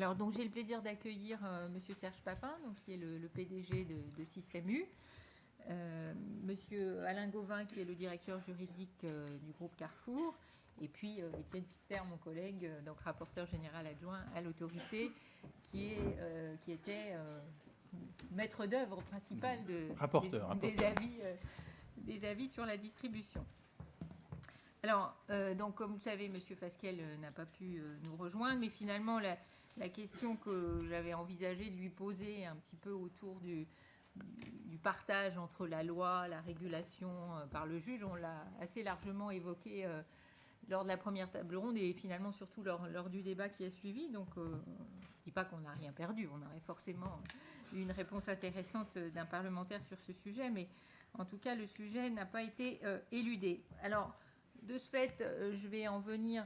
Alors, donc, j'ai le plaisir d'accueillir Monsieur Serge Papin, donc, qui est le PDG de Système U, Monsieur Alain Gauvin, qui est le directeur juridique du groupe Carrefour, et puis Étienne Pfister, mon collègue, donc rapporteur général adjoint à l'autorité, qui était maître d'œuvre principal des avis sur la distribution. Alors, donc, comme vous savez, Monsieur Fasquelle n'a pas pu nous rejoindre, mais finalement, la question que j'avais envisagé de lui poser un petit peu autour du partage entre la loi, la régulation par le juge, on l'a assez largement évoqué lors de la première table ronde et finalement surtout lors du débat qui a suivi. Donc, je ne dis pas qu'on n'a rien perdu, on aurait forcément eu une réponse intéressante d'un parlementaire sur ce sujet, mais en tout cas, le sujet n'a pas été éludé. Alors, de ce fait, je vais en venir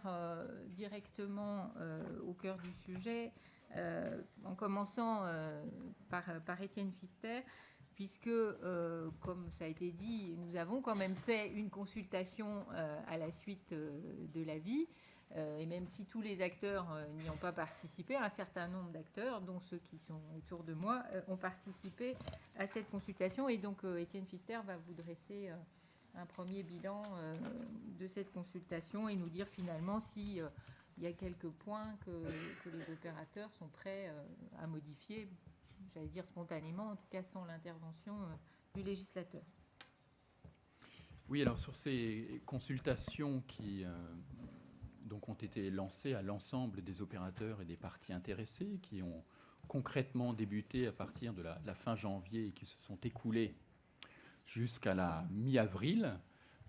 directement au cœur du sujet, en commençant par Étienne Pfister, puisque, comme ça a été dit, nous avons quand même fait une consultation à la suite de l'avis, et même si tous les acteurs n'y ont pas participé, un certain nombre d'acteurs, dont ceux qui sont autour de moi, ont participé à cette consultation. Et donc, Étienne Pfister va vous dresser un premier bilan de cette consultation et nous dire finalement s'il y a quelques points que les opérateurs sont prêts à modifier, j'allais dire spontanément, en tout cas sans l'intervention du législateur. Oui, alors sur ces consultations qui donc ont été lancées à l'ensemble des opérateurs et des parties intéressées, qui ont concrètement débuté à partir de la fin janvier et qui se sont écoulées jusqu'à la mi-avril.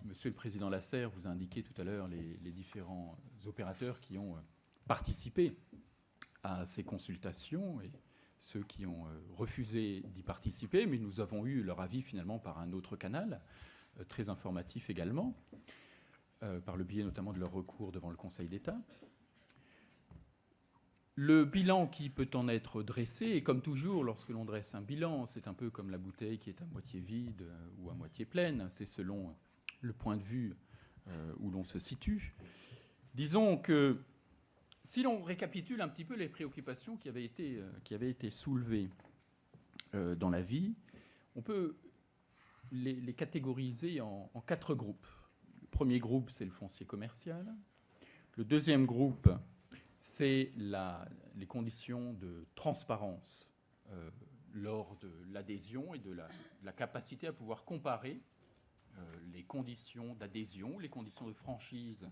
Monsieur le Président Lasserre vous a indiqué tout à l'heure les différents opérateurs qui ont participé à ces consultations et ceux qui ont refusé d'y participer, mais nous avons eu leur avis finalement par un autre canal, très informatif également, par le biais notamment de leur recours devant le Conseil d'État. Le bilan qui peut en être dressé, et comme toujours, lorsque l'on dresse un bilan, c'est un peu comme la bouteille qui est à moitié vide ou à moitié pleine, c'est selon le point de vue où l'on se situe. Disons que si l'on récapitule un petit peu les préoccupations qui avaient été soulevées dans l'avis, on peut les catégoriser en 4 groupes. Le premier groupe, c'est le foncier commercial. Le deuxième groupe, c'est les conditions de transparence lors de l'adhésion et de la capacité à pouvoir comparer les conditions d'adhésion, les conditions de franchise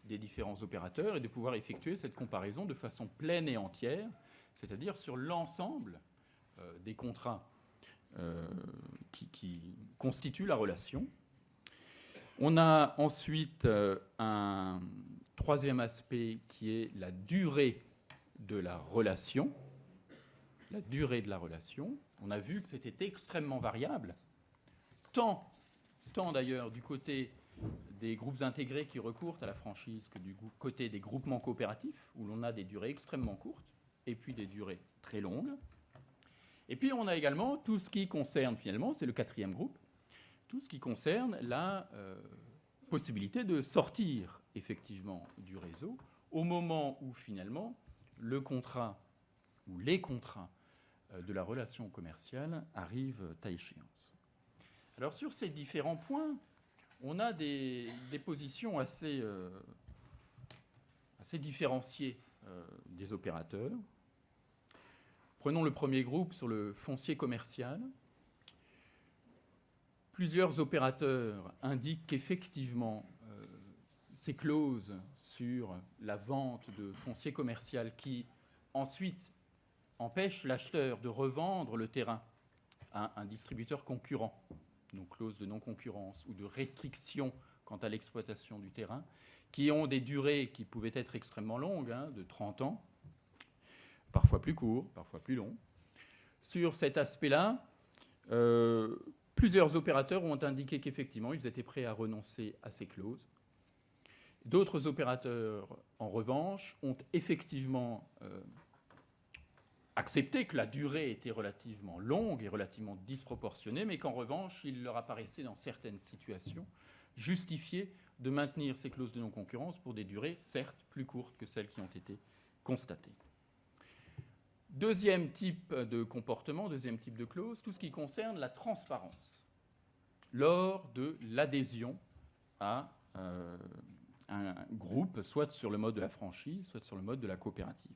des différents opérateurs et de pouvoir effectuer cette comparaison de façon pleine et entière, c'est-à-dire sur l'ensemble des contrats qui constituent la relation. On a ensuite un troisième aspect qui est la durée de la relation. La durée de la relation. On a vu que c'était extrêmement variable, tant d'ailleurs du côté des groupes intégrés qui recourent à la franchise que du côté des groupements coopératifs, où l'on a des durées extrêmement courtes et puis des durées très longues. Et puis on a également tout ce qui concerne, finalement, c'est le quatrième groupe, tout ce qui concerne la possibilité de sortir effectivement du réseau au moment où finalement le contrat ou les contrats de la relation commerciale arrivent à échéance. Alors sur ces différents points, on a des positions assez différenciées des opérateurs. Prenons le premier groupe sur le foncier commercial. Plusieurs opérateurs indiquent qu'effectivement, ces clauses sur la vente de foncier commercial qui ensuite empêchent l'acheteur de revendre le terrain à un distributeur concurrent, donc clause de non-concurrence ou de restriction quant à l'exploitation du terrain, qui ont des durées qui pouvaient être extrêmement longues, de 30 ans, parfois plus courts, parfois plus longs. Sur cet aspect-là, plusieurs opérateurs ont indiqué qu'effectivement, ils étaient prêts à renoncer à ces clauses. D'autres opérateurs, en revanche, ont effectivement accepté que la durée était relativement longue et relativement disproportionnée, mais qu'en revanche, il leur apparaissait dans certaines situations justifié de maintenir ces clauses de non-concurrence pour des durées, certes, plus courtes que celles qui ont été constatées. Deuxième type de comportement, deuxième type de clause, tout ce qui concerne la transparence lors de l'adhésion à un groupe, soit sur le mode de la franchise, soit sur le mode de la coopérative.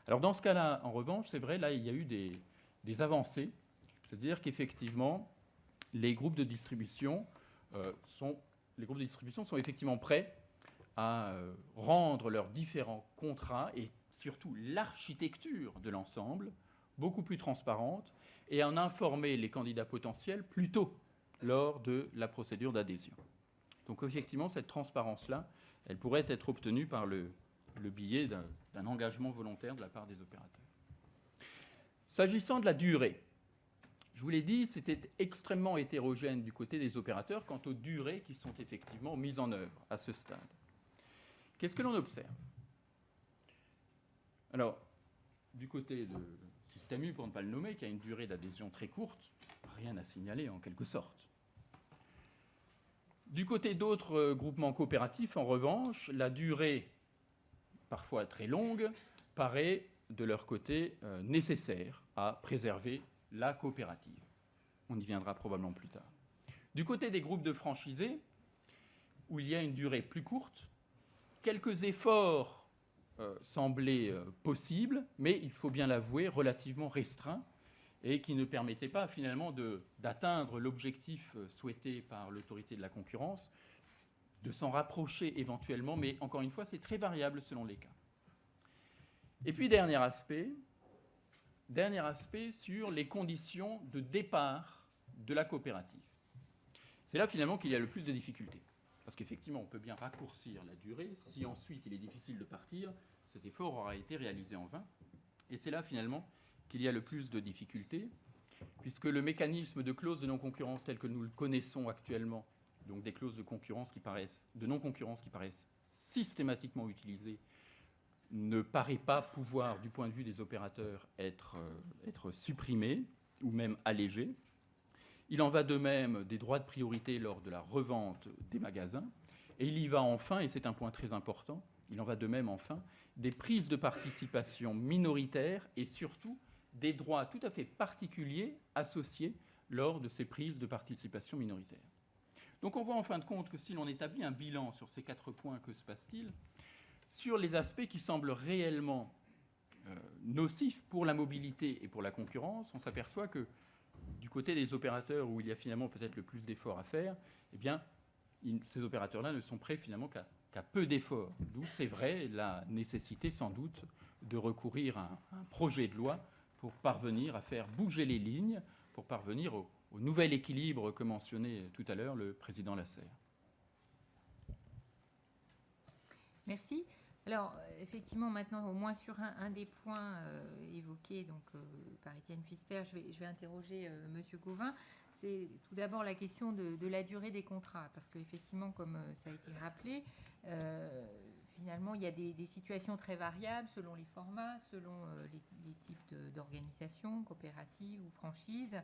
Alors dans ce cas-là, en revanche, c'est vrai, là, il y a eu des avancées, c'est-à-dire qu'effectivement, les groupes de distribution sont effectivement prêts à rendre leurs différents contrats et surtout l'architecture de l'ensemble beaucoup plus transparente et à en informer les candidats potentiels plus tôt lors de la procédure d'adhésion. Donc effectivement, cette transparence-là, elle pourrait être obtenue par le biais d'un engagement volontaire de la part des opérateurs. S'agissant de la durée, je vous l'ai dit, c'était extrêmement hétérogène du côté des opérateurs quant aux durées qui sont effectivement mises en œuvre à ce stade. Qu'est-ce que l'on observe? Alors, du côté de Système U, pour ne pas le nommer, qui a une durée d'adhésion très courte, rien à signaler en quelque sorte. Du côté d'autres groupements coopératifs, en revanche, la durée, parfois très longue, paraît de leur côté nécessaire à préserver la coopérative. On y viendra probablement plus tard. Du côté des groupes de franchisés, où il y a une durée plus courte, quelques efforts semblaient possibles, mais il faut bien l'avouer, relativement restreints, et qui ne permettaient pas finalement d'atteindre l'objectif souhaité par l'autorité de la concurrence, de s'en rapprocher éventuellement, mais encore une fois, c'est très variable selon les cas. Et puis, dernier aspect sur les conditions de départ de la coopérative. C'est là finalement qu'il y a le plus de difficultés. Parce qu'effectivement, on peut bien raccourcir la durée. Si ensuite il est difficile de partir, cet effort aura été réalisé en vain. Et c'est là finalement qu'il y a le plus de difficultés, puisque le mécanisme de clause de non-concurrence tel que nous le connaissons actuellement, donc des clauses de non-concurrence qui paraissent systématiquement utilisées, ne paraît pas pouvoir, du point de vue des opérateurs, être supprimé ou même allégé. Il en va de même des droits de priorité lors de la revente des magasins. Et il y va enfin, et c'est un point très important, il en va de même enfin, des prises de participation minoritaires et surtout des droits tout à fait particuliers associés lors de ces prises de participation minoritaires. Donc on voit en fin de compte que si l'on établit un bilan sur ces 4 points, que se passe-t-il? Sur les aspects qui semblent réellement nocifs pour la mobilité et pour la concurrence, on s'aperçoit que du côté des opérateurs où il y a finalement peut-être le plus d'efforts à faire, eh bien, ces opérateurs-là ne sont prêts finalement qu'à peu d'efforts. D'où, c'est vrai, la nécessité sans doute de recourir à un projet de loi pour parvenir à faire bouger les lignes, pour parvenir au nouvel équilibre que mentionnait tout à l'heure le président Lasserre. Merci. Alors, effectivement, maintenant, au moins sur un des points évoqués donc, par Étienne Pfister, je vais interroger M. Gauvin. C'est tout d'abord la question de la durée des contrats, parce qu'effectivement, comme ça a été rappelé, finalement, il y a des situations très variables selon les formats, selon les types d'organisations, coopératives ou franchises.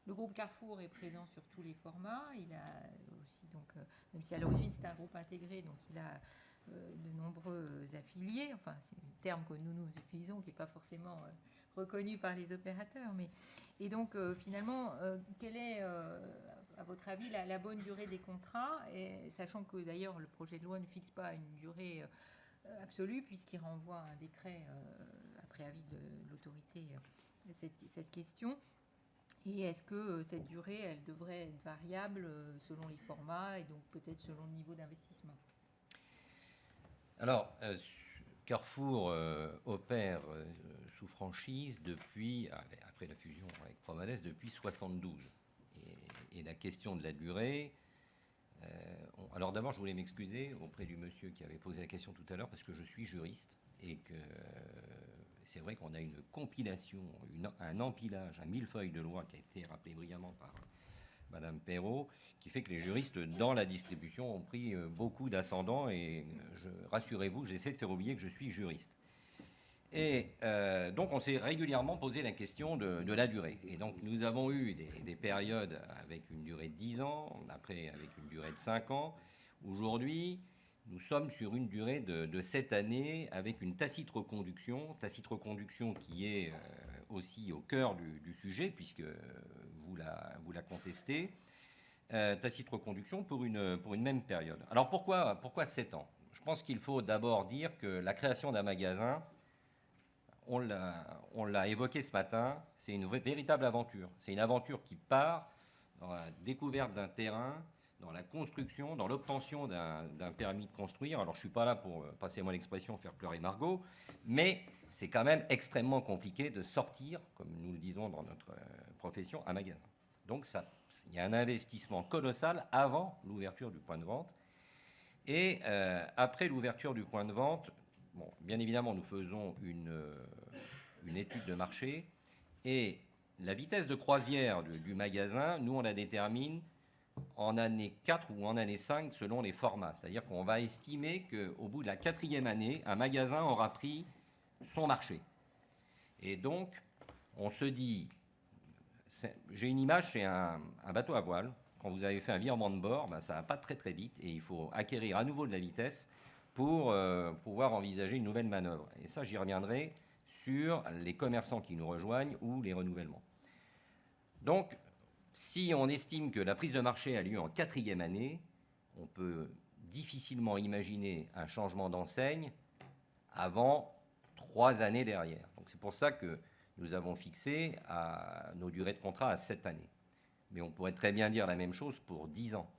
Le groupe Carrefour est présent sur tous les formats. Il a aussi, donc, même si à l'origine c'était un groupe intégré, donc il a de nombreux affiliés, enfin c'est le terme que nous utilisons qui n'est pas forcément reconnu par les opérateurs. Et donc finalement, quelle est à votre avis la bonne durée des contrats, et sachant que d'ailleurs le projet de loi ne fixe pas une durée absolue puisqu'il renvoie à un décret après avis de l'autorité cette question. Et est-ce que cette durée, elle devrait être variable selon les formats et donc peut-être selon le niveau d'investissement? Alors, Carrefour opère sous franchise depuis, après la fusion avec Promades, depuis 1972. Et la question de la durée... alors d'abord, je voulais m'excuser auprès du monsieur qui avait posé la question tout à l'heure, parce que je suis juriste, et que c'est vrai qu'on a une compilation, un empilage, un millefeuille de loi qui a été rappelé brillamment par Madame Perrault, qui fait que les juristes dans la distribution ont pris beaucoup d'ascendant, et rassurez-vous, j'essaie de faire oublier que je suis juriste. Et donc on s'est régulièrement posé la question de la durée. Et donc nous avons eu des périodes avec une durée de 10 ans, après avec une durée de 5 ans. Aujourd'hui, nous sommes sur une durée de 7 années avec une tacite reconduction qui est aussi au cœur du sujet, puisque vous la contestez. Tacite reconduction pour une même période. Alors pourquoi 7 ans? Je pense qu'il faut d'abord dire que la création d'un magasin, on l'a évoqué ce matin, c'est une véritable aventure. C'est une aventure qui part dans la découverte d'un terrain, dans la construction, dans l'obtention d'un permis de construire. Alors je ne suis pas là pour, passez-moi l'expression, faire pleurer Margot, mais c'est quand même extrêmement compliqué de sortir, comme nous le disons dans notre profession, un magasin. Donc il y a un investissement colossal avant l'ouverture du point de vente. Et après l'ouverture du point de vente, bon, bien évidemment, nous faisons une étude de marché. Et la vitesse de croisière du magasin, nous, on la détermine en année 4 ou en année 5 selon les formats. C'est-à-dire qu'on va estimer qu'au bout de la 4e année, un magasin aura pris son marché. Et donc, on se dit... J'ai une image, c'est un bateau à voile. Quand vous avez fait un virement de bord, ben, ça ne va pas très très vite et il faut acquérir à nouveau de la vitesse pour pouvoir envisager une nouvelle manœuvre. Et ça, j'y reviendrai sur les commerçants qui nous rejoignent ou les renouvellements. Donc, si on estime que la prise de marché a lieu en 4e année, on peut difficilement imaginer un changement d'enseigne avant 3 années derrière. Donc, c'est pour ça que nous avons fixé nos durées de contrat à 7 années. Mais on pourrait très bien dire la même chose pour 10 ans.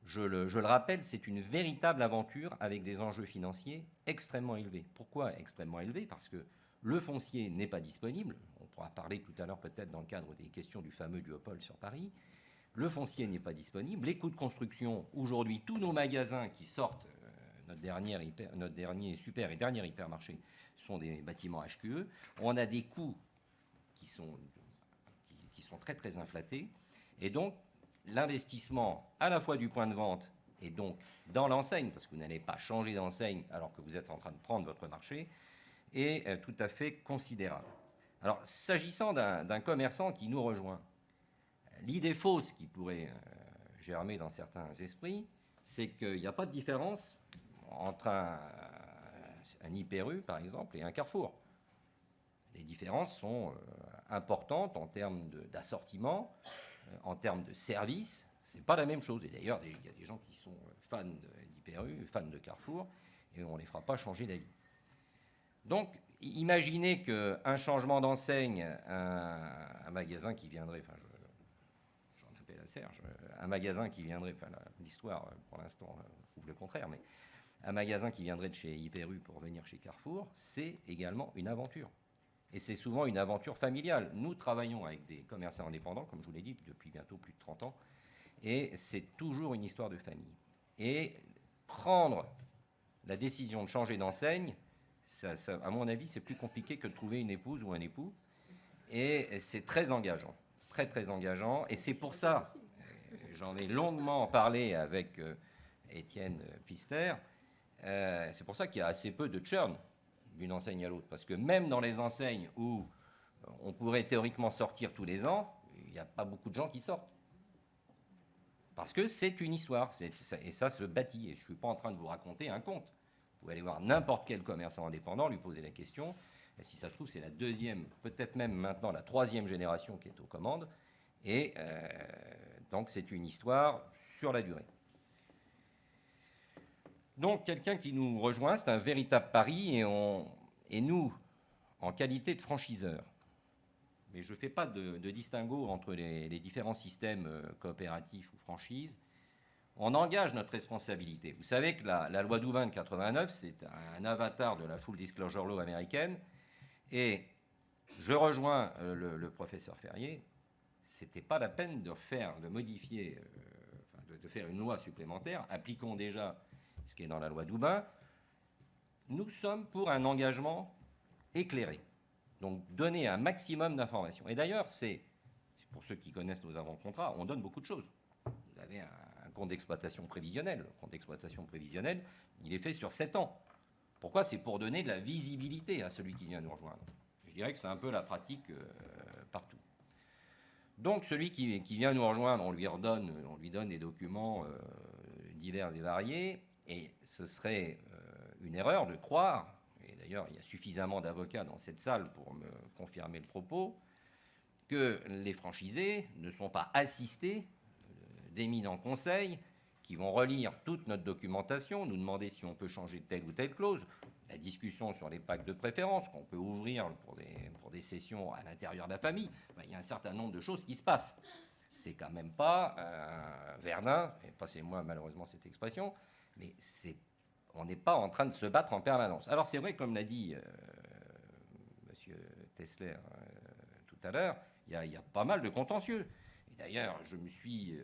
Je le rappelle, c'est une véritable aventure avec des enjeux financiers extrêmement élevés. Pourquoi extrêmement élevés? Parce que le foncier n'est pas disponible. On pourra parler tout à l'heure peut-être dans le cadre des questions du fameux duopole sur Paris. Le foncier n'est pas disponible. Les coûts de construction, aujourd'hui, tous nos magasins qui sortent, notre dernier super et dernier hypermarché, sont des bâtiments HQE. On a des coûts qui sont très très inflatés. Et donc, l'investissement à la fois du point de vente et donc dans l'enseigne, parce que vous n'allez pas changer d'enseigne alors que vous êtes en train de prendre votre marché, est tout à fait considérable. Alors, s'agissant d'un commerçant qui nous rejoint, l'idée fausse qui pourrait germer dans certains esprits, c'est qu'il n'y a pas de différence entre un Hyper U, par exemple, et un Carrefour. Les différences sont importantes en termes d'assortiment, en termes de service. Ce n'est pas la même chose. Et d'ailleurs, il y a des gens qui sont fans d'Hyper U, fans de Carrefour, et on ne les fera pas changer d'avis. Donc, imaginez qu'un changement d'enseigne, un magasin qui viendrait, enfin, j'en appelle à Serge, un magasin qui viendrait, enfin, l'histoire, pour l'instant, prouve le contraire, mais un magasin qui viendrait de chez Hyper U pour venir chez Carrefour, c'est également une aventure. Et c'est souvent une aventure familiale. Nous travaillons avec des commerçants indépendants, comme je vous l'ai dit, depuis bientôt plus de 30 ans, et c'est toujours une histoire de famille. Et prendre la décision de changer d'enseigne, ça, à mon avis, c'est plus compliqué que de trouver une épouse ou un époux, et c'est très engageant, très très engageant, et c'est pour ça, j'en ai longuement parlé avec Étienne Pfister, c'est pour ça qu'il y a assez peu de churn d'une enseigne à l'autre. Parce que même dans les enseignes où on pourrait théoriquement sortir tous les ans, il n'y a pas beaucoup de gens qui sortent. Parce que c'est une histoire, et ça se bâtit. Et je ne suis pas en train de vous raconter un conte. Vous pouvez aller voir n'importe quel commerçant indépendant, lui poser la question. Et si ça se trouve, c'est la 2e, peut-être même maintenant la 3e génération qui est aux commandes. Et donc c'est une histoire sur la durée. Donc, quelqu'un qui nous rejoint, c'est un véritable pari, et nous, en qualité de franchiseur, mais je ne fais pas de distinguo entre les différents systèmes coopératifs ou franchises, on engage notre responsabilité. Vous savez que la loi Douvin de 89, c'est un avatar de la Full Disclosure Law américaine, et je rejoins le professeur Ferrier, ce n'était pas la peine de modifier, de faire une loi supplémentaire, appliquons déjà ce qui est dans la loi Doubin. Nous sommes pour un engagement éclairé. Donc, donner un maximum d'informations. Et d'ailleurs, c'est pour ceux qui connaissent nos avant-contrats, on donne beaucoup de choses. Vous avez un compte d'exploitation prévisionnel. Le compte d'exploitation prévisionnel, il est fait sur 7 ans. Pourquoi? C'est pour donner de la visibilité à celui qui vient nous rejoindre. Je dirais que c'est un peu la pratique partout. Donc, celui qui vient nous rejoindre, on lui donne des documents divers et variés. Et ce serait une erreur de croire, et d'ailleurs d'ailleurs il y a suffisamment d'avocats dans cette salle pour me confirmer le propos, que les franchisés ne sont pas assistés d'éminents conseils qui vont relire toute notre documentation, nous demander si on peut changer telle ou telle clause, la discussion sur les packs de préférence qu'on peut ouvrir pour des sessions à l'intérieur de la famille. Il y a un certain nombre de choses qui se passent. C'est quand même pas Verdun, et passez-moi malheureusement cette expression, mais on n'est pas en train de se battre en permanence. Alors c'est vrai, comme l'a dit M. Tesler tout à l'heure, il y a pas mal de contentieux. Et d'ailleurs, je me suis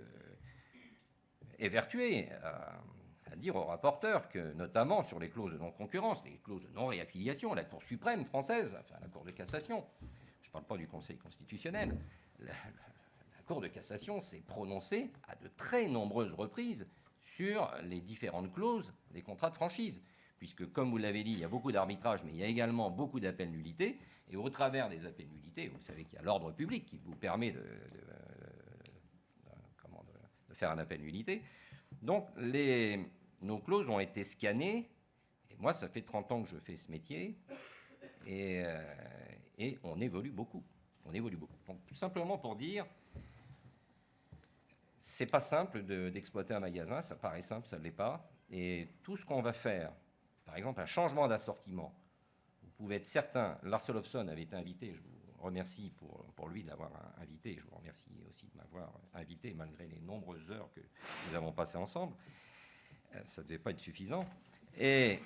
évertué à dire au rapporteur que, notamment sur les clauses de non-concurrence, les clauses de non-réaffiliation, la Cour suprême française, enfin la Cour de cassation, je ne parle pas du Conseil constitutionnel, la Cour de cassation s'est prononcée à de très nombreuses reprises sur les différentes clauses des contrats de franchise, puisque, comme vous l'avez dit, il y a beaucoup d'arbitrages, mais il y a également beaucoup d'appels nullité, et au travers des appels nullité, vous savez qu'il y a l'ordre public qui vous permet de faire un appel nullité. Donc, nos clauses ont été scannées, et moi, ça fait 30 ans que je fais ce métier, et on évolue beaucoup. On évolue beaucoup. Donc, tout simplement pour dire, c'est pas simple d'exploiter un magasin, ça paraît simple, ça ne l'est pas, et tout ce qu'on va faire, par exemple un changement d'assortiment, vous pouvez être certain, Lars Olofsson avait été invité, je vous remercie pour lui de l'avoir invité, je vous remercie aussi de m'avoir invité malgré les nombreuses heures que nous avons passées ensemble, ça ne devait pas être suffisant, et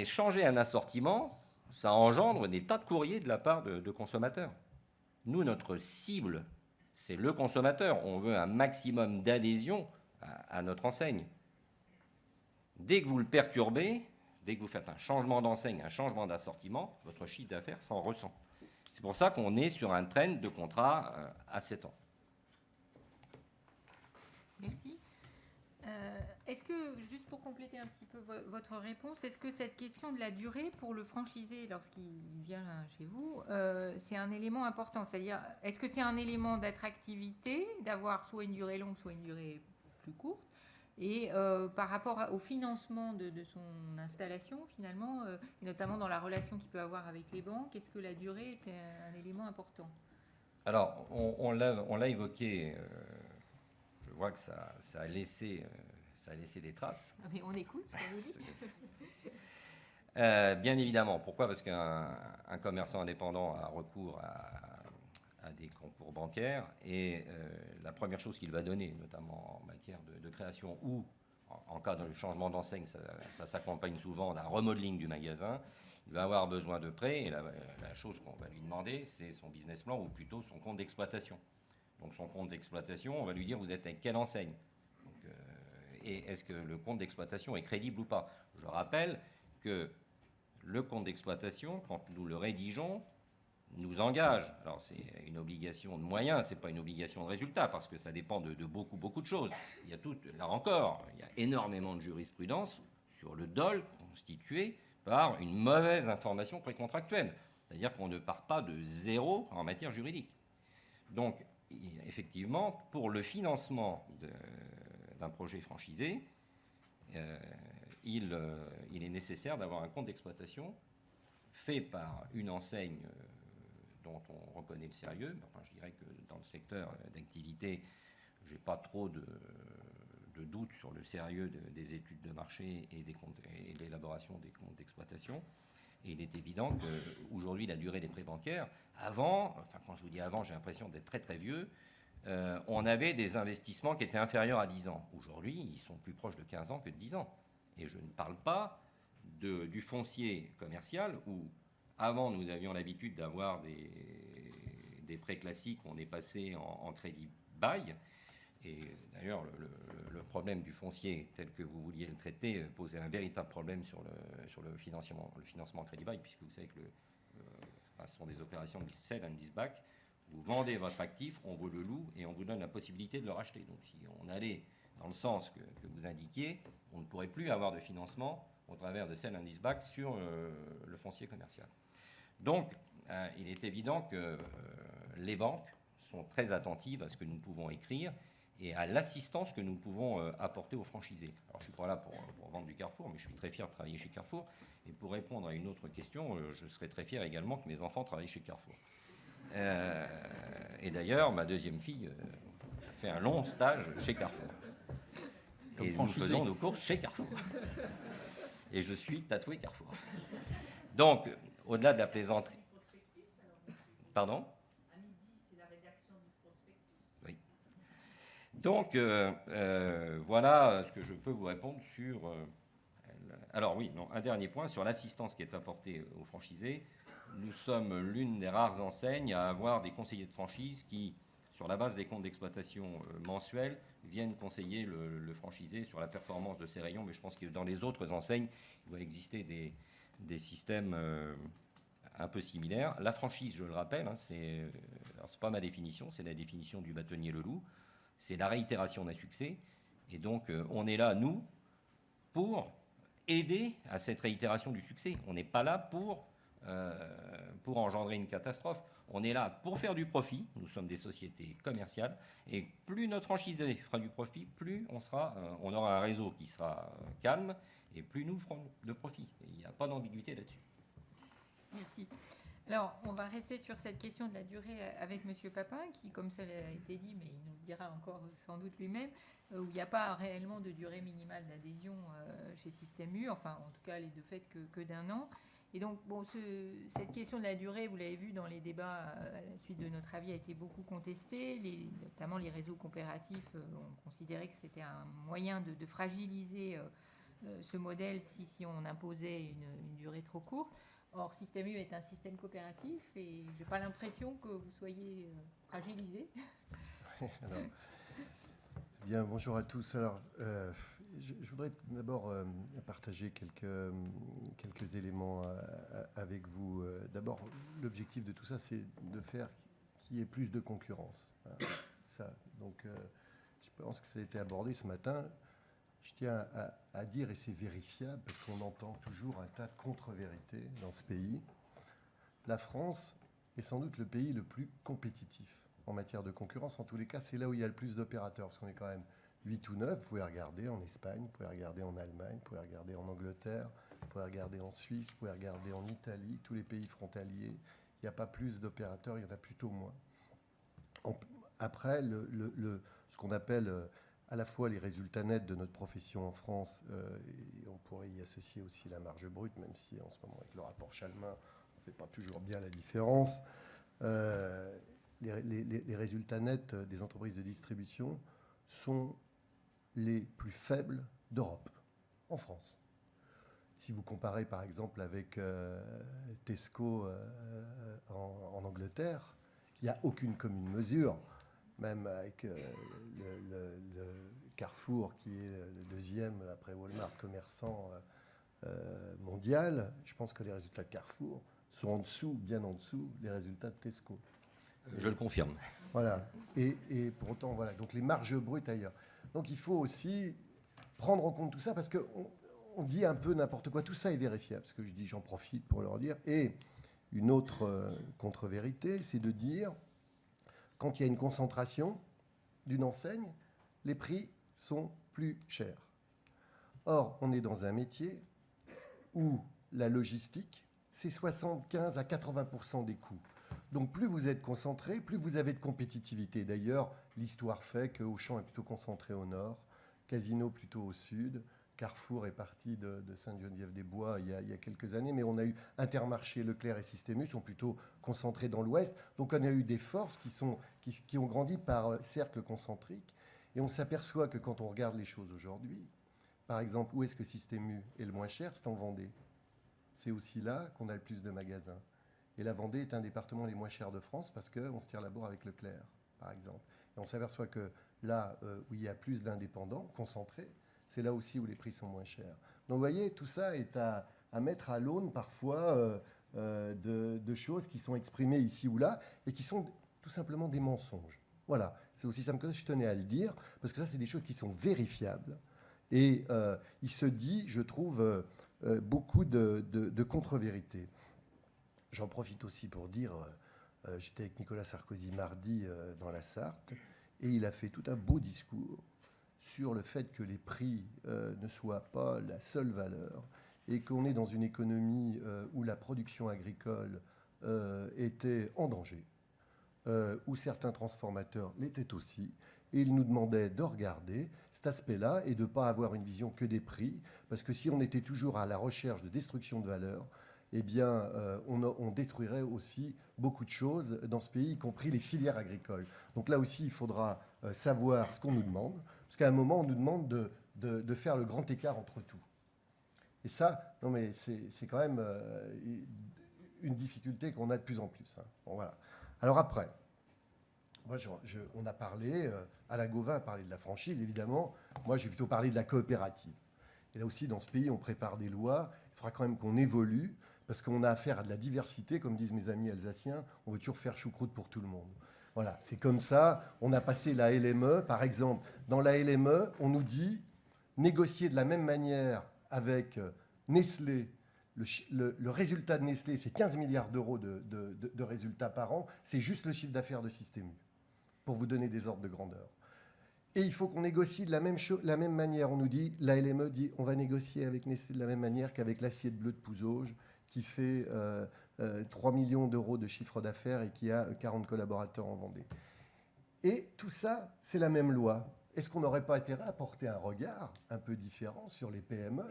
changer un assortiment, ça engendre des tas de courriers de la part de consommateurs. Nous, notre cible, c'est le consommateur, on veut un maximum d'adhésion à notre enseigne. Dès que vous le perturbez, dès que vous faites un changement d'enseigne, un changement d'assortiment, votre chiffre d'affaires s'en ressent. C'est pour ça qu'on est sur un trend de contrat à 7 ans. Merci. Est-ce que, juste pour compléter un petit peu votre réponse, est-ce que cette question de la durée pour le franchisé lorsqu'il vient chez vous, c'est un élément important? C'est-à-dire, est-ce que c'est un élément d'attractivité d'avoir soit une durée longue, soit une durée plus courte? Et par rapport au financement de son installation, finalement, et notamment dans la relation qu'il peut avoir avec les banques, est-ce que la durée est un élément important? Alors, on l'a évoqué, je vois que ça a laissé des traces. Ah, mais on écoute ce que vous dites. Bien évidemment. Pourquoi? Parce qu'un commerçant indépendant a recours à des concours bancaires et la première chose qu'il va donner, notamment en matière de création ou en cas de changement d'enseigne, ça s'accompagne souvent d'un remodeling du magasin, il va avoir besoin de prêts et la chose qu'on va lui demander, c'est son business plan ou plutôt son compte d'exploitation. Donc son compte d'exploitation, on va lui dire vous êtes avec quelle enseigne? Et est-ce que le compte d'exploitation est crédible ou pas? Je rappelle que le compte d'exploitation, quand nous le rédigeons, nous engage. Alors c'est une obligation de moyens, c'est pas une obligation de résultat, parce que ça dépend de beaucoup de choses. Il y a là encore, il y a énormément de jurisprudence sur le dol constitué par une mauvaise information précontractuelle. C'est-à-dire qu'on ne part pas de zéro en matière juridique. Donc, effectivement, pour le financement d'un projet franchisé, il est nécessaire d'avoir un compte d'exploitation fait par une enseigne dont on reconnaît le sérieux. Enfin, je dirais que dans le secteur d'activité, je n'ai pas trop de doute sur le sérieux des études de marché et de l'élaboration des comptes d'exploitation. Et il est évident qu'aujourd'hui, la durée des prêts bancaires, avant, enfin quand je vous dis avant, j'ai l'impression d'être très très vieux, on avait des investissements qui étaient inférieurs à 10 ans. Aujourd'hui, ils sont plus proches de 15 ans que de 10 ans. Et je ne parle pas du foncier commercial où, avant, nous avions l'habitude d'avoir des prêts classiques, on est passé en crédit bail. Et d'ailleurs, le problème du foncier, tel que vous vouliez le traiter, posait un véritable problème sur le financement en crédit bail, puisque vous savez que ce sont des opérations de sell and leaseback. Vous vendez votre actif, on vous le loue et on vous donne la possibilité de le racheter. Donc si on allait dans le sens que vous indiquiez, on ne pourrait plus avoir de financement au travers de sell and leaseback sur le foncier commercial. Donc, il est évident que les banques sont très attentives à ce que nous pouvons écrire et à l'assistance que nous pouvons apporter aux franchisés. Alors, je ne suis pas là pour vendre du Carrefour, mais je suis très fier de travailler chez Carrefour. Et pour répondre à une autre question, je serais très fier également que mes enfants travaillent chez Carrefour. Et d'ailleurs, ma deuxième fille a fait un long stage chez Carrefour. Comme et franchisé. nous faisons nos courses chez Carrefour. Et je suis tatoué Carrefour. Donc, au-delà de la plaisanterie... Pardon ? À midi, c'est la rédaction du prospectus. Oui. Donc, voilà ce que je peux vous répondre sur... alors oui, non, un dernier point sur l'assistance qui est apportée aux franchisés. Nous sommes l'une des rares enseignes à avoir des conseillers de franchise qui, sur la base des comptes d'exploitation mensuels, viennent conseiller le franchisé sur la performance de ses rayons. Mais je pense que dans les autres enseignes, il doit exister des systèmes un peu similaires. La franchise, je le rappelle, hein, c'est pas ma définition, c'est la définition du bâtonnier Leloup. C'est la réitération d'un succès. Et donc, on est là, nous, pour aider à cette réitération du succès. On n'est pas là pour engendrer une catastrophe. On est là pour faire du profit. Nous sommes des sociétés commerciales. Et plus notre franchisé fera du profit, plus on aura un réseau qui sera calme et plus nous ferons de profit. Il n'y a pas d'ambiguïté là-dessus. Merci. Alors, on va rester sur cette question de la durée avec M. Papin, qui, comme ça a été dit, mais il nous le dira encore sans doute lui-même, où il n'y a pas réellement de durée minimale d'adhésion chez Système U, enfin, en tout cas, elle est de fait que d'un an. Et donc, bon, cette question de la durée, vous l'avez vu dans les débats, à la suite de notre avis, a été beaucoup contestée. Notamment les réseaux coopératifs ont considéré que c'était un moyen de fragiliser ce modèle si on imposait une durée trop courte. Or, Système U est un système coopératif et je n'ai pas l'impression que vous soyez fragilisé. Alors, bien, bonjour à tous. Alors, je voudrais d'abord partager quelques éléments avec vous. D'abord, l'objectif de tout ça, c'est de faire qu'il y ait plus de concurrence. Ça, donc, je pense que ça a été abordé ce matin. Je tiens à dire, et c'est vérifiable, parce qu'on entend toujours un tas de contre-vérités dans ce pays, la France est sans doute le pays le plus compétitif en matière de concurrence. En tous les cas, c'est là où il y a le plus d'opérateurs, parce qu'on est quand même 8 ou 9. Vous pouvez regarder en Espagne, vous pouvez regarder en Allemagne, vous pouvez regarder en Angleterre, vous pouvez regarder en Suisse, vous pouvez regarder en Italie, tous les pays frontaliers. Il n'y a pas plus d'opérateurs, il y en a plutôt moins. Après, ce qu'on appelle à la fois les résultats nets de notre profession en France, et on pourrait y associer aussi la marge brute, même si en ce moment, avec le rapport Chalmin, on ne fait pas toujours bien la différence. Les résultats nets des entreprises de distribution sont les plus faibles d'Europe, en France. Si vous comparez par exemple avec Tesco en Angleterre, il n'y a aucune commune mesure, même avec le Carrefour qui est le deuxième après Walmart commerçant mondial. Je pense que les résultats de Carrefour sont en dessous, bien en dessous des résultats de Tesco. Je le confirme. Voilà. Et pour autant, voilà. Donc les marges brutes ailleurs. Donc il faut aussi prendre en compte tout ça parce qu'on dit un peu n'importe quoi. Tout ça est vérifiable. Ce que je dis, j'en profite pour leur dire. Et une autre contre-vérité, c'est de dire quand il y a une concentration d'une enseigne, les prix sont plus chers. Or, on est dans un métier où la logistique, c'est 75 à 80% des coûts. Donc plus vous êtes concentré, plus vous avez de compétitivité. D'ailleurs, l'histoire fait que Auchan est plutôt concentré au nord, Casino plutôt au sud, Carrefour est parti de Sainte-Geneviève-des-Bois il y a quelques années, mais on a eu Intermarché, Leclerc et Système U sont plutôt concentrés dans l'ouest. Donc on a eu des forces qui ont grandi par cercle concentrique. Et on s'aperçoit que quand on regarde les choses aujourd'hui, par exemple, où est-ce que Système U est le moins cher? C'est en Vendée. C'est aussi là qu'on a le plus de magasins. Et la Vendée est un département les moins chers de France parce qu'on se tire la bourre avec Leclerc, par exemple. Et on s'aperçoit que là où il y a plus d'indépendants concentrés, c'est là aussi où les prix sont moins chers. Donc vous voyez, tout ça est à mettre à l'aune parfois de choses qui sont exprimées ici ou là et qui sont tout simplement des mensonges. Voilà, c'est aussi simple que ça, je tenais à le dire, parce que ça, c'est des choses qui sont vérifiables. Et il se dit, je trouve, beaucoup de contre-vérités. J'en profite aussi pour dire, j'étais avec Nicolas Sarkozy mardi dans la Sarthe, Et il a fait tout un beau discours sur le fait que les prix ne soient pas la seule valeur et qu'on est dans une économie où la production agricole était en danger, où certains transformateurs l'étaient aussi. Et il nous demandait de regarder cet aspect-là et de ne pas avoir une vision que des prix, parce que si on était toujours à la recherche de destruction de valeur, eh bien, on détruirait aussi beaucoup de choses dans ce pays, y compris les filières agricoles. Donc là aussi, il faudra savoir ce qu'on nous demande, parce qu'à un moment, on nous demande de faire le grand écart entre tout. Et ça, non mais c'est quand même une difficulté qu'on a de plus en plus. Hein. Bon, voilà. Alors après, moi, on a parlé, Alain Gauvin a parlé de la franchise, évidemment. Moi, j'ai plutôt parlé de la coopérative. Et là aussi, dans ce pays, on prépare des lois. Il faudra quand même qu'on évolue, parce qu'on a affaire à de la diversité, comme disent mes amis alsaciens. On veut toujours faire choucroute pour tout le monde. Voilà, c'est comme ça. On a passé la LME, par exemple. Dans la LME, on nous dit négocier de la même manière avec Nestlé. Le résultat de Nestlé, c'est 15 milliards d'euros de résultats par an. C'est juste le chiffre d'affaires de Système U, pour vous donner des ordres de grandeur. Et il faut qu'on négocie de la même manière. On nous dit, la LME dit, on va négocier avec Nestlé de la même manière qu'avec l'assiette bleue de Pouzauges, qui fait 3 millions d'euros de chiffre d'affaires et qui a 40 collaborateurs en Vendée. Et tout ça, c'est la même loi. Est-ce qu'on n'aurait pas intérêt à porter un regard un peu différent sur les PME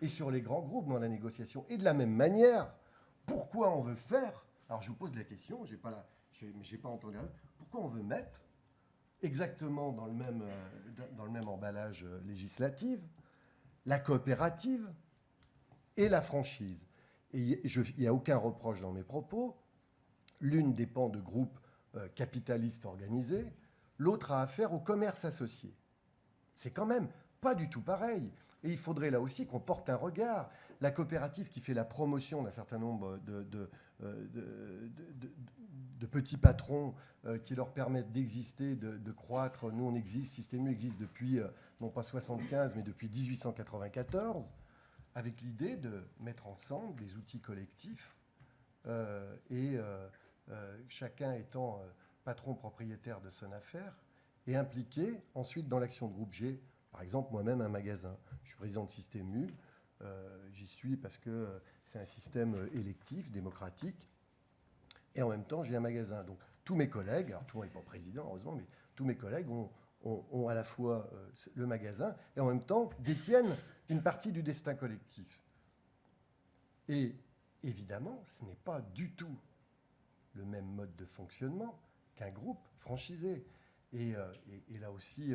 et sur les grands groupes dans la négociation? Et de la même manière, pourquoi on veut faire... Alors je vous pose la question, j'ai pas entendu. Pourquoi on veut mettre exactement dans le même emballage législatif la coopérative et la franchise? Et il n'y a aucun reproche dans mes propos. L'une dépend de groupes capitalistes organisés, l'autre a affaire au commerce associé. C'est quand même pas du tout pareil. Et il faudrait là aussi qu'on porte un regard. La coopérative qui fait la promotion d'un certain nombre de petits patrons qui leur permettent d'exister, de croître. Nous, on existe, Système U existe depuis, non pas 75, mais depuis 1894, avec l'idée de mettre ensemble des outils collectifs et chacun étant patron propriétaire de son affaire et impliqué ensuite dans l'action de groupe. J'ai, par exemple, moi-même un magasin. Je suis président de Système U. J'y suis parce que c'est un système électif, démocratique. Et en même temps, j'ai un magasin. Donc, tous mes collègues, alors tout le monde n'est pas président, heureusement, mais tous mes collègues ont à la fois le magasin et en même temps détiennent une partie du destin collectif. Et évidemment, ce n'est pas du tout le même mode de fonctionnement qu'un groupe franchisé. Et là aussi,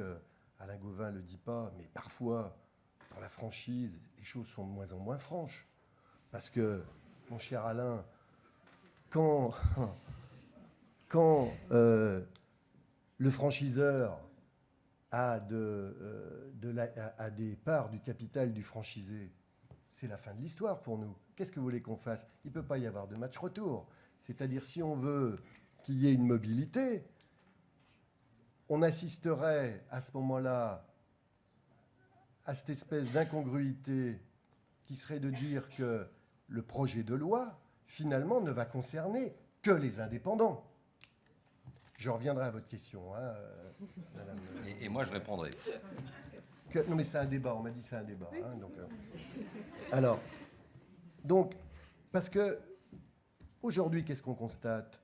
Alain Gauvin ne le dit pas, mais parfois, dans la franchise, les choses sont de moins en moins franches. Parce que, mon cher Alain, quand le franchiseur a des parts du capital du franchisé, c'est la fin de l'histoire pour nous. Qu'est-ce que vous voulez qu'on fasse? Il ne peut pas y avoir de match retour. C'est-à-dire, si on veut qu'il y ait une mobilité, on assisterait à ce moment-là à cette espèce d'incongruité qui serait de dire que le projet de loi, finalement, ne va concerner que les indépendants. Je reviendrai à votre question, hein, madame. Et moi, je répondrai. Non, mais c'est un débat, on m'a dit c'est un débat. Hein, alors, parce que aujourd'hui, qu'est-ce qu'on constate?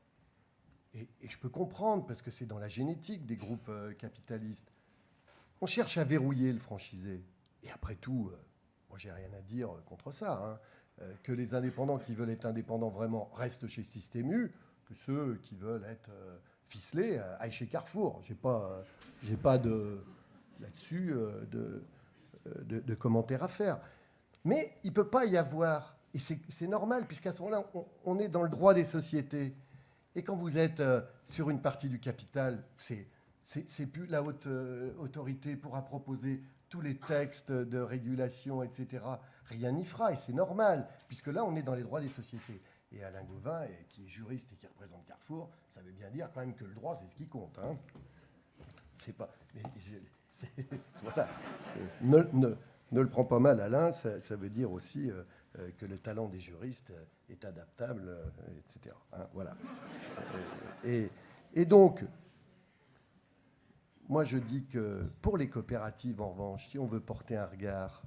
Et je peux comprendre, parce que c'est dans la génétique des groupes capitalistes. On cherche à verrouiller le franchisé. Et après tout, moi, j'ai rien à dire contre ça. Hein. Que les indépendants qui veulent être indépendants vraiment restent chez Système U, que ceux qui veulent être ficelés aillent chez Carrefour. J'ai pas là-dessus de commentaires à faire. Mais il ne peut pas y avoir, et c'est normal, puisqu'à ce moment-là, on est dans le droit des sociétés. Et quand vous êtes sur une partie du capital, c'est plus la haute autorité pourra proposer tous les textes de régulation, etc. Rien n'y fera, et c'est normal, puisque là, on est dans les droits des sociétés. Et Alain Gauvin, qui est juriste et qui représente Carrefour, ça veut bien dire quand même que le droit, c'est ce qui compte. Hein. C'est pas... voilà. Ne le prends pas mal, Alain, ça veut dire aussi que le talent des juristes est adaptable, etc. Hein, voilà. Et donc, moi, je dis que pour les coopératives, en revanche, si on veut porter un regard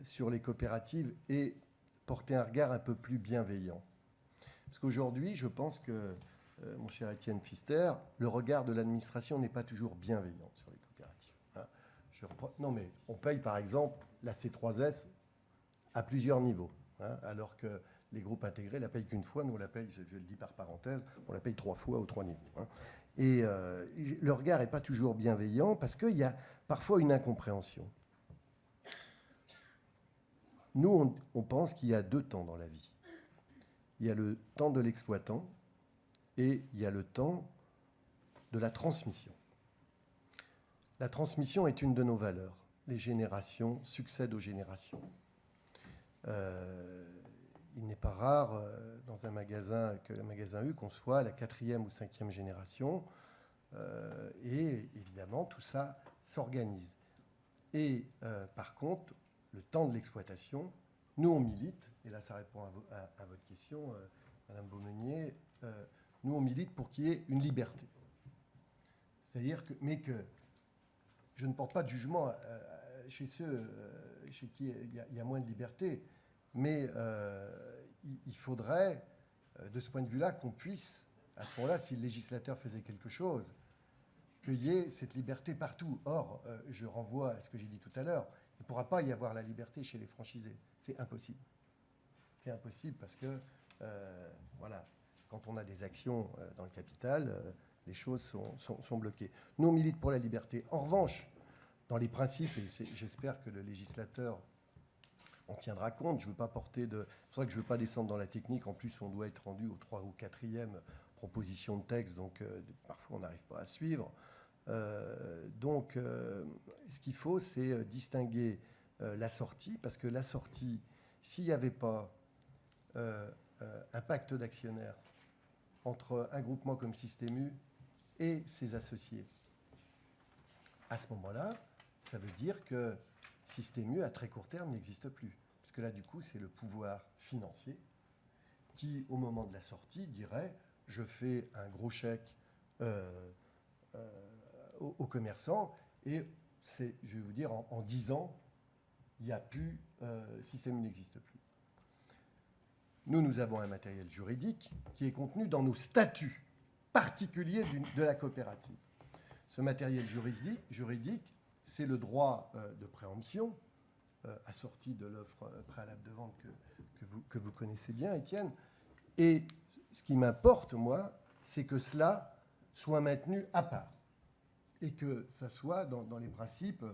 sur les coopératives et porter un regard un peu plus bienveillant. Parce qu'aujourd'hui, je pense que, mon cher Étienne Pfister, le regard de l'administration n'est pas toujours bienveillant sur les coopératives. Hein. Non, mais on paye, par exemple, la C3S à plusieurs niveaux, hein, alors que les groupes intégrés la payent qu'une fois. Nous, on la paye, je le dis par parenthèse, on la paye 3 fois aux 3 niveaux. Hein. Et le regard n'est pas toujours bienveillant parce qu'il y a parfois une incompréhension. Nous, on pense qu'il y a 2 temps dans la vie. Il y a le temps de l'exploitant et il y a le temps de la transmission. La transmission est une de nos valeurs. Les générations succèdent aux générations. Il n'est pas rare dans un magasin, que le magasin U, qu'on soit la 4e ou 5e génération. Et évidemment, tout ça s'organise. Et par contre, le temps de l'exploitation, nous on milite, et là ça répond à votre question, Madame Beaumeunier, nous on milite pour qu'il y ait une liberté. C'est-à-dire que, mais que je ne porte pas de jugement chez ceux chez qui il y a moins de liberté, mais il faudrait, de ce point de vue-là, qu'on puisse, à ce moment-là, si le législateur faisait quelque chose, qu'il y ait cette liberté partout. Or, je renvoie à ce que j'ai dit tout à l'heure, il ne pourra pas y avoir la liberté chez les franchisés. C'est impossible. C'est impossible parce que, voilà, quand on a des actions dans le capital, les choses sont bloquées. Nous, on milite pour la liberté. En revanche, dans les principes, et j'espère que le législateur en tiendra compte, je ne veux pas porter de... C'est pour ça que je ne veux pas descendre dans la technique. En plus, on doit être rendu aux 3e ou 4e proposition de texte, donc parfois on n'arrive pas à suivre. Donc, ce qu'il faut, c'est distinguer la sortie, parce que la sortie, s'il n'y avait pas un pacte d'actionnaires entre un groupement comme Système U et ses associés, à ce moment-là, ça veut dire que Système U, à très court terme, n'existe plus. Parce que là, du coup, c'est le pouvoir financier qui, au moment de la sortie, dirait « je fais un gros chèque aux commerçants et c'est, je vais vous dire, en 10 ans, il n'y a plus, Système U n'existe plus. » Nous avons un matériel juridique qui est contenu dans nos statuts particuliers de la coopérative. Ce matériel juridique, c'est le droit de préemption, assorti de l'offre préalable de vente que vous connaissez bien, Étienne. Et ce qui m'importe, moi, c'est que cela soit maintenu à part. Et que ça soit dans les principes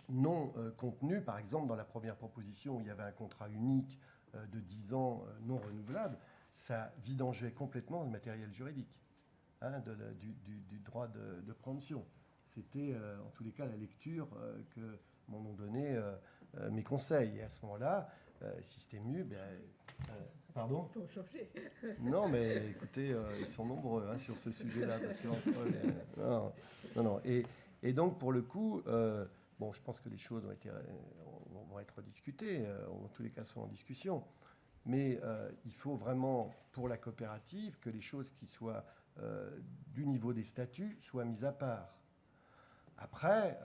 non contenus. Par exemple, dans la première proposition, où il y avait un contrat unique de 10 ans non renouvelable, ça vidangeait complètement le matériel juridique, hein, du droit de préemption. C'était, en tous les cas, la lecture que m'en ont donné mes conseils. Et à ce moment-là, Système U, pardon ? Il faut changer. Non, mais écoutez, ils sont nombreux hein, sur ce sujet-là. Parce que non. Et donc, pour le coup, bon, je pense que les choses vont être discutées, en tous les cas sont en discussion. Mais il faut vraiment, pour la coopérative, que les choses qui soient du niveau des statuts soient mises à part. Après,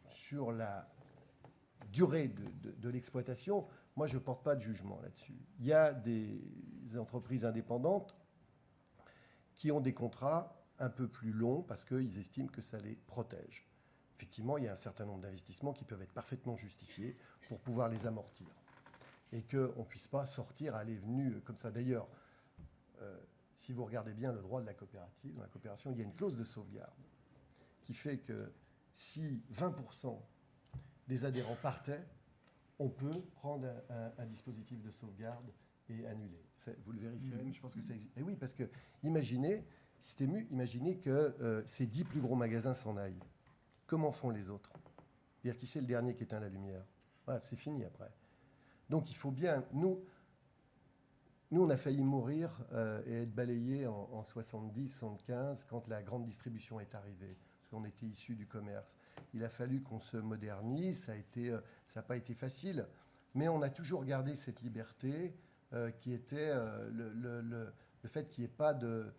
sur la durée de l'exploitation, moi, je ne porte pas de jugement là-dessus. Il y a des entreprises indépendantes qui ont des contrats un peu plus longs parce qu'ils estiment que ça les protège. Effectivement, il y a un certain nombre d'investissements qui peuvent être parfaitement justifiés pour pouvoir les amortir. Et qu'on ne puisse pas sortir à aller-venue comme ça. D'ailleurs, si vous regardez bien le droit de la coopérative, dans la coopération, il y a une clause de sauvegarde qui fait que si 20% des adhérents partaient, on peut prendre un dispositif de sauvegarde et annuler. Vous le vérifierez, mais je pense que ça existe. Et oui, parce que imaginez que ces 10 plus gros magasins s'en aillent. Comment font les autres ? C'est-à-dire qui c'est le dernier qui éteint la lumière ? Voilà, c'est fini après. Donc il faut bien... Nous on a failli mourir et être balayés en 70, 75, quand la grande distribution est arrivée. Parce qu'on était issus du commerce. Il a fallu qu'on se modernise, ça n'a pas été facile, mais on a toujours gardé cette liberté qui était le fait qu'il n'y ait pas de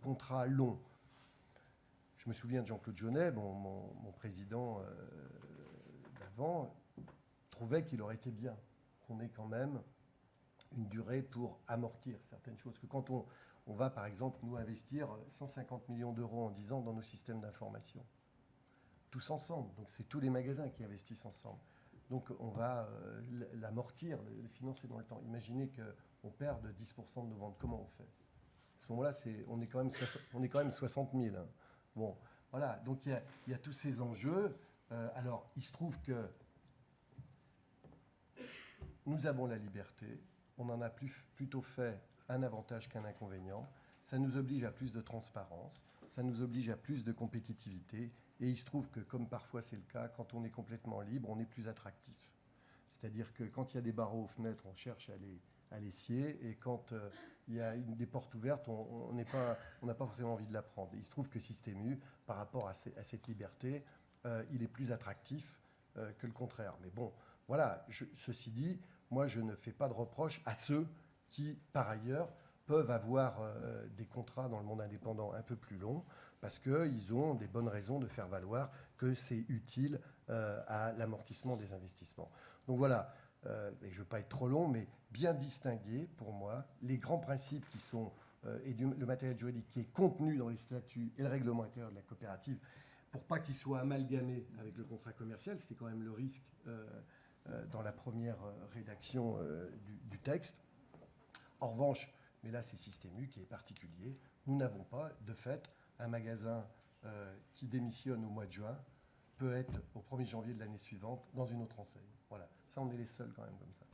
contrat long. je me souviens de Jean-Claude Jaunet, mon président d'avant, trouvait qu'il aurait été bien qu'on ait quand même une durée pour amortir certaines choses. Que quand on va, par exemple, nous investir 150 millions d'euros en 10 ans dans nos systèmes d'information, tous ensemble, donc c'est tous les magasins qui investissent ensemble. Donc on va l'amortir, le financer dans le temps. Imaginez qu'on perd 10% de nos ventes. Comment on fait? À ce moment-là, on est quand même 60 000. Hein. Bon, voilà. Donc il y a tous ces enjeux. Alors, il se trouve que nous avons la liberté. On en a plutôt fait un avantage qu'un inconvénient. Ça nous oblige à plus de transparence. Ça nous oblige à plus de compétitivité. Et il se trouve que, comme parfois c'est le cas, quand on est complètement libre, on est plus attractif. C'est-à-dire que quand il y a des barreaux aux fenêtres, on cherche à les scier. Et quand il y a des portes ouvertes, on n'a pas forcément envie de la prendre. Et il se trouve que Système U, par rapport à cette liberté, il est plus attractif que le contraire. Mais bon, voilà, ceci dit, moi je ne fais pas de reproche à ceux qui, par ailleurs, peuvent avoir des contrats dans le monde indépendant un peu plus longs, parce qu'ils ont des bonnes raisons de faire valoir que c'est utile à l'amortissement des investissements. Donc voilà, et je ne veux pas être trop long, mais bien distinguer, pour moi, les grands principes qui sont, et le matériel juridique qui est contenu dans les statuts et le règlement intérieur de la coopérative, pour pas qu'il soit amalgamé avec le contrat commercial. C'était quand même le risque dans la première rédaction du texte. En revanche, mais là c'est Système U qui est particulier, nous n'avons pas, de fait, un magasin qui démissionne au mois de juin peut être au 1er janvier de l'année suivante dans une autre enseigne. Voilà, ça on est les seuls quand même comme ça.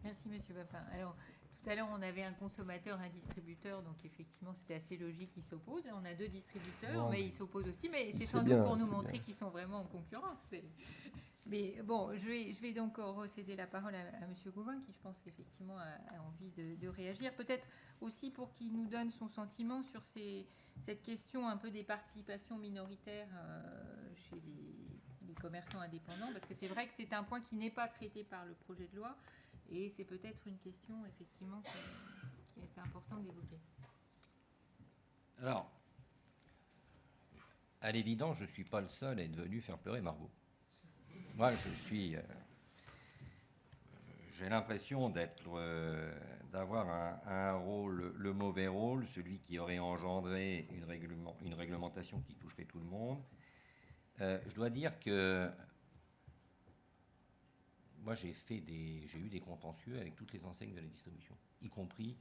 Merci Monsieur Papin. Alors, tout à l'heure, on avait un consommateur, un distributeur, donc effectivement, c'était assez logique qu'ils s'opposent. On a deux distributeurs, mais ils s'opposent aussi. Mais c'est sans doute pour nous montrer qu'ils sont vraiment en concurrence. Mais bon, je vais donc recéder la parole à Monsieur Gauvin, qui, je pense, effectivement, a envie de réagir. Peut-être aussi pour qu'il nous donne son sentiment sur cette question un peu des participations minoritaires chez les commerçants indépendants, parce que c'est vrai que c'est un point qui n'est pas traité par le projet de loi. Et c'est peut-être une question, effectivement, qui est importante d'évoquer. Alors, à l'évidence, je ne suis pas le seul à être venu faire pleurer Margot. Moi, j'ai l'impression d'avoir un rôle, le mauvais rôle, celui qui aurait engendré une réglementation qui toucherait tout le monde. Je dois dire que moi, j'ai eu des contentieux avec toutes les enseignes de la distribution, y compris,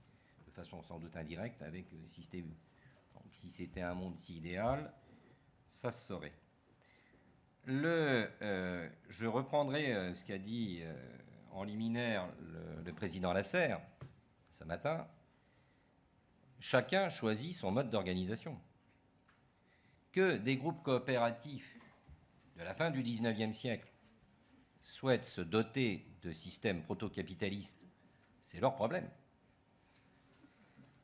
de façon sans doute indirecte, avec Système U. Donc, si c'était un monde si idéal, ça se saurait. Je reprendrai ce qu'a dit en liminaire le président Lasserre ce matin. Chacun choisit son mode d'organisation. Que des groupes coopératifs de la fin du XIXe siècle souhaitent se doter de systèmes proto-capitalistes, c'est leur problème.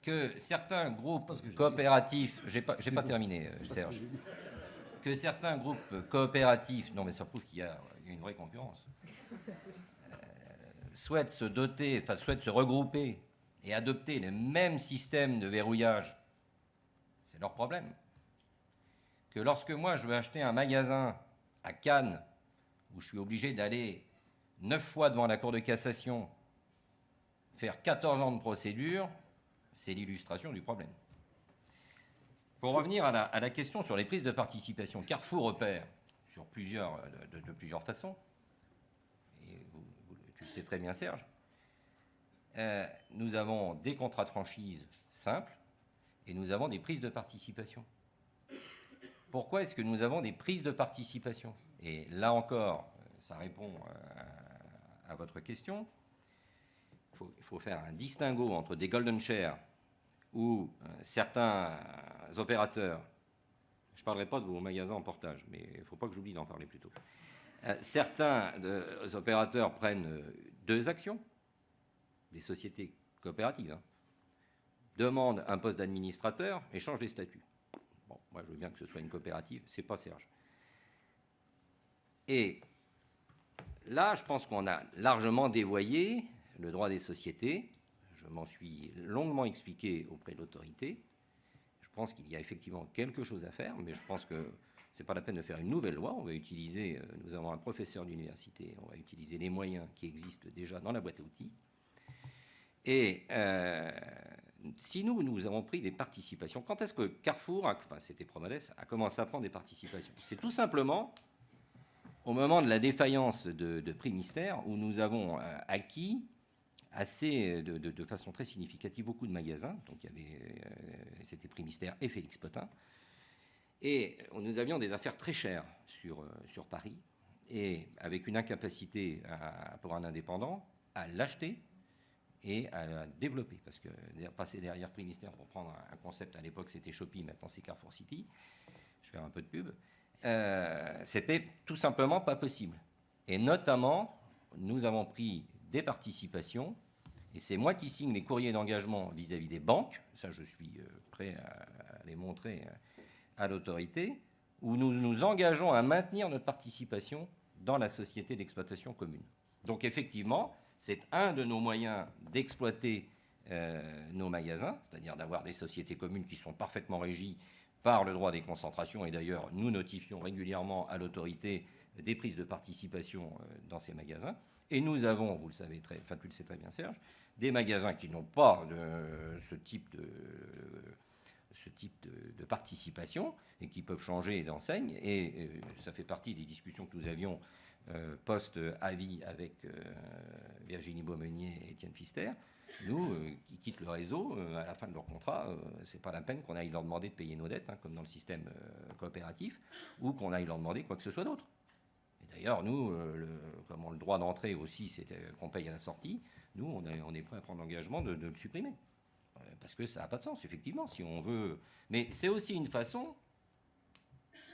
Que certains groupes coopératifs, j'ai pas terminé, Serge, que certains groupes coopératifs, non mais ça prouve qu'il y a une vraie concurrence, souhaitent se doter, enfin souhaitent se regrouper et adopter les mêmes systèmes de verrouillage, c'est leur problème. Que lorsque moi je veux acheter un magasin à Cannes, où je suis obligé d'aller 9 fois devant la Cour de cassation, faire 14 ans de procédure, c'est l'illustration du problème. Pour revenir à la question sur les prises de participation, Carrefour opère de plusieurs façons, et tu le sais très bien Serge, nous avons des contrats de franchise simples et nous avons des prises de participation. Pourquoi est-ce que nous avons des prises de participation ? Et là encore, ça répond à votre question. Il faut faire un distinguo entre des golden shares où certains opérateurs, je ne parlerai pas de vos magasins en portage, mais il ne faut pas que j'oublie d'en parler plus tôt. Certains opérateurs prennent 2 actions, des sociétés coopératives, demandent un poste d'administrateur et changent les statuts. Bon, moi je veux bien que ce soit une coopérative, c'est pas Serge. Et là, je pense qu'on a largement dévoyé le droit des sociétés. Je m'en suis longuement expliqué auprès de l'autorité. Je pense qu'il y a effectivement quelque chose à faire, mais je pense que c'est pas la peine de faire une nouvelle loi. On va utiliser, nous avons un professeur d'université, on va utiliser les moyens qui existent déjà dans la boîte à outils. Et si nous avons pris des participations, quand est-ce que Carrefour, enfin c'était Promades, a commencé à prendre des participations? C'est tout simplement au moment de la défaillance de Prix Mystère, où nous avons acquis de façon très significative beaucoup de magasins. Donc il y avait, c'était Prix Mystère et Félix Potin. Et nous avions des affaires très chères sur Paris, et avec une incapacité pour un indépendant à l'acheter et à la développer. Parce que passer derrière Prix Mystère pour prendre un concept, à l'époque c'était Shopee, maintenant c'est Carrefour City, je fais un peu de pub, c'était tout simplement pas possible. Et notamment, nous avons pris des participations, et c'est moi qui signe les courriers d'engagement vis-à-vis des banques, ça je suis prêt à les montrer à l'autorité, où nous nous engageons à maintenir notre participation dans la société d'exploitation commune. Donc effectivement, c'est un de nos moyens d'exploiter nos magasins, c'est-à-dire d'avoir des sociétés communes qui sont parfaitement régies par le droit des concentrations, et d'ailleurs nous notifions régulièrement à l'autorité des prises de participation dans ces magasins. Et nous avons, vous le savez tu le sais très bien Serge, des magasins qui n'ont pas ce type de participation et qui peuvent changer d'enseigne. Et ça fait partie des discussions que nous avions post-avis avec Virginie Beaumeunier et Étienne Pfister. Nous, qui quittent le réseau, à la fin de leur contrat, c'est pas la peine qu'on aille leur demander de payer nos dettes, comme dans le système coopératif, ou qu'on aille leur demander quoi que ce soit d'autre. Et d'ailleurs, nous, comme on a le droit d'entrée aussi, c'est qu'on paye à la sortie, nous, on est prêt à prendre l'engagement de le supprimer. Parce que ça n'a pas de sens, effectivement, si on veut... Mais c'est aussi une façon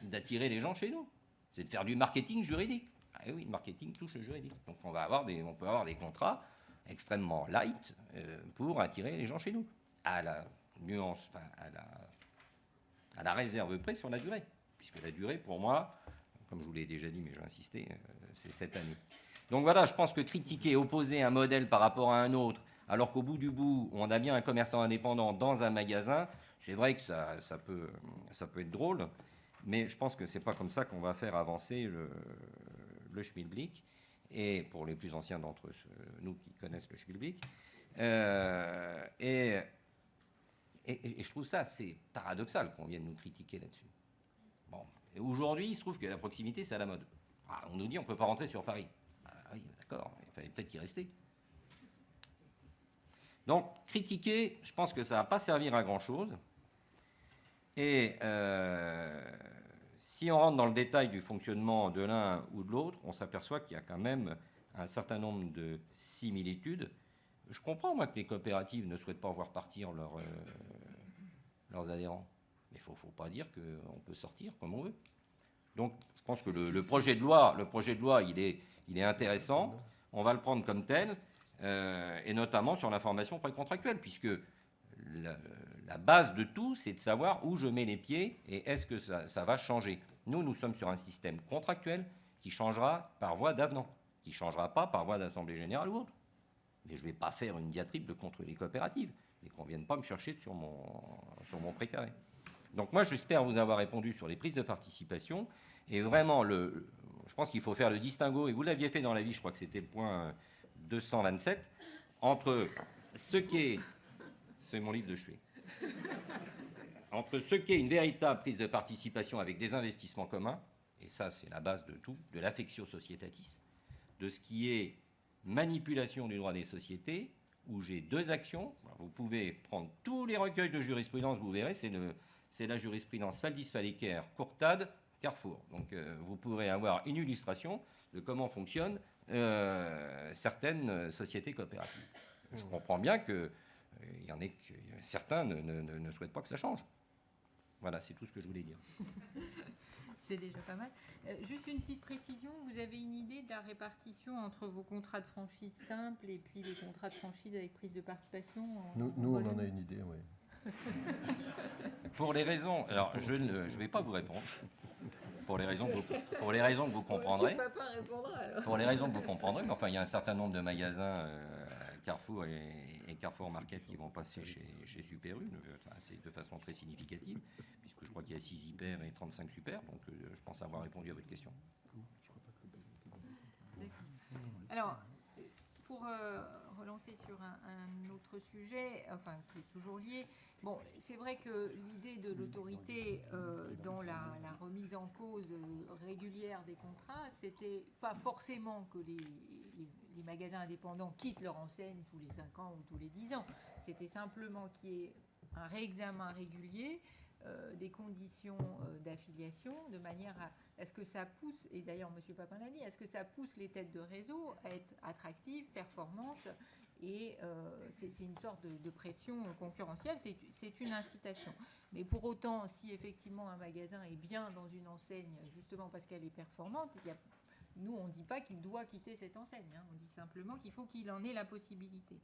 d'attirer les gens chez nous. C'est de faire du marketing juridique. Ah oui, le marketing touche le juridique. Donc on peut avoir des contrats extrêmement light pour attirer les gens chez nous. À la nuance, enfin, à la réserve près sur la durée. Puisque la durée, pour moi, comme je vous l'ai déjà dit, mais j'ai insisté, c'est 7 années. Donc voilà, je pense que critiquer, opposer un modèle par rapport à un autre, alors qu'au bout du bout, on a bien un commerçant indépendant dans un magasin, c'est vrai que ça peut être drôle, mais je pense que c'est pas comme ça qu'on va faire avancer le schmilblick. Et pour les plus anciens d'entre nous qui connaissent le schmilblick, et je trouve ça assez paradoxal qu'on vienne nous critiquer là-dessus. Bon, et aujourd'hui, il se trouve que la proximité, c'est à la mode. Ah, on nous dit on ne peut pas rentrer sur Paris. Ah oui, d'accord, il fallait peut-être y rester. Donc, critiquer, je pense que ça ne va pas servir à grand-chose. Et si on rentre dans le détail du fonctionnement de l'un ou de l'autre, on s'aperçoit qu'il y a quand même un certain nombre de similitudes. Je comprends, moi, que les coopératives ne souhaitent pas voir partir leurs adhérents. Mais il ne faut pas dire qu'on peut sortir comme on veut. Donc, je pense que le projet de loi, il est intéressant. On va le prendre comme tel, et notamment sur l'information précontractuelle, puisque la base de tout, c'est de savoir où je mets les pieds et est-ce que ça va changer. Nous sommes sur un système contractuel qui changera par voie d'avenant, qui ne changera pas par voie d'assemblée générale ou autre. Mais je ne vais pas faire une diatribe contre les coopératives, et qu'on ne vienne pas me chercher sur mon précaré. Donc moi, j'espère vous avoir répondu sur les prises de participation. Et vraiment, je pense qu'il faut faire le distinguo, et vous l'aviez fait dans l'avis, je crois que c'était le point 227, entre ce qu'est... C'est mon livre de chevet. Entre ce qu'est une véritable prise de participation avec des investissements communs, et ça c'est la base de tout, de l'affectio societatis, de ce qui est manipulation du droit des sociétés, où j'ai deux actions. Vous pouvez prendre tous les recueils de jurisprudence, vous verrez, c'est la jurisprudence Faldis-Falliker, Courtade, Carrefour. Donc vous pourrez avoir une illustration de comment fonctionnent certaines sociétés coopératives. Je comprends bien que il y en a que certains ne souhaitent pas que ça change. Voilà, c'est tout ce que je voulais dire. C'est déjà pas mal. Juste une petite précision, vous avez une idée de la répartition entre vos contrats de franchise simples et puis les contrats de franchise avec prise de participation Nous, on en a une idée, oui. Pour les raisons... Alors, je ne vais pas vous répondre. Pour les raisons que vous comprendrez. Papa répondra alors. Pour les raisons que vous comprendrez, mais enfin, il y a un certain nombre de magasins Carrefour et Carrefour Market qui vont passer chez Super U, c'est de façon très significative, puisque je crois qu'il y a 6 hyper et 35 super, donc je pense avoir répondu à votre question. Alors, pour relancer sur un autre sujet, enfin qui est toujours lié, bon, c'est vrai que l'idée de l'autorité dans la remise en cause régulière des contrats, c'était pas forcément que les magasins indépendants quittent leur enseigne tous les 5 ans ou tous les 10 ans. C'était simplement qu'il y ait un réexamen régulier des conditions d'affiliation, de manière à ce que ça pousse, et d'ailleurs M. Papin l'a dit, est-ce que ça pousse les têtes de réseau à être attractives, performantes, et c'est une sorte de pression concurrentielle, c'est une incitation. Mais pour autant, si effectivement un magasin est bien dans une enseigne, justement parce qu'elle est performante, nous on ne dit pas qu'il doit quitter cette enseigne, hein, on dit simplement qu'il faut qu'il en ait la possibilité.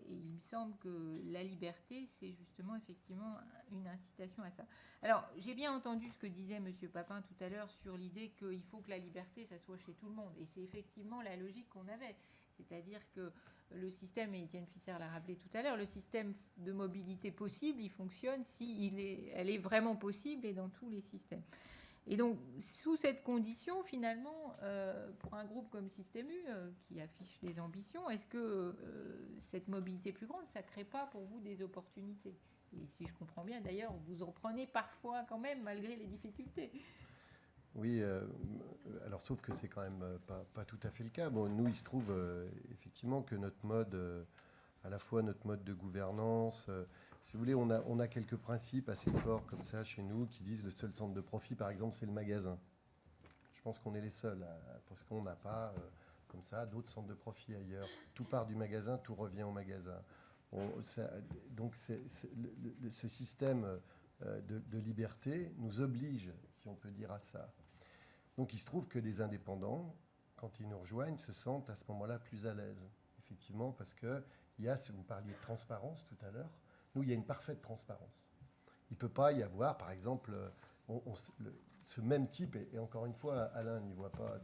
Et il me semble que la liberté, c'est justement effectivement une incitation à ça. Alors, j'ai bien entendu ce que disait M. Papin tout à l'heure sur l'idée qu'il faut que la liberté, ça soit chez tout le monde. Et c'est effectivement la logique qu'on avait. C'est-à-dire que le système, et Étienne Fisser l'a rappelé tout à l'heure, le système de mobilité possible, il fonctionne si elle est vraiment possible et dans tous les systèmes. Et donc, sous cette condition, finalement, pour un groupe comme Système U, qui affiche des ambitions, est-ce que cette mobilité plus grande, ça ne crée pas pour vous des opportunités? Et si je comprends bien, d'ailleurs, vous en prenez parfois quand même, malgré les difficultés. Oui, alors sauf que c'est quand même pas tout à fait le cas. Bon, nous, il se trouve effectivement que notre mode, à la fois notre mode de gouvernance, si vous voulez, on a quelques principes assez forts comme ça chez nous qui disent le seul centre de profit, par exemple, c'est le magasin. Je pense qu'on est les seuls, parce qu'on n'a pas, comme ça, d'autres centres de profit ailleurs. Tout part du magasin, tout revient au magasin. Donc ce système de liberté nous oblige, si on peut dire, à ça. Donc il se trouve que des indépendants, quand ils nous rejoignent, se sentent à ce moment-là plus à l'aise, effectivement, parce que vous parliez de transparence tout à l'heure, nous, il y a une parfaite transparence. Il ne peut pas y avoir, par exemple, ce même type, et encore une fois, Alain n'y voit pas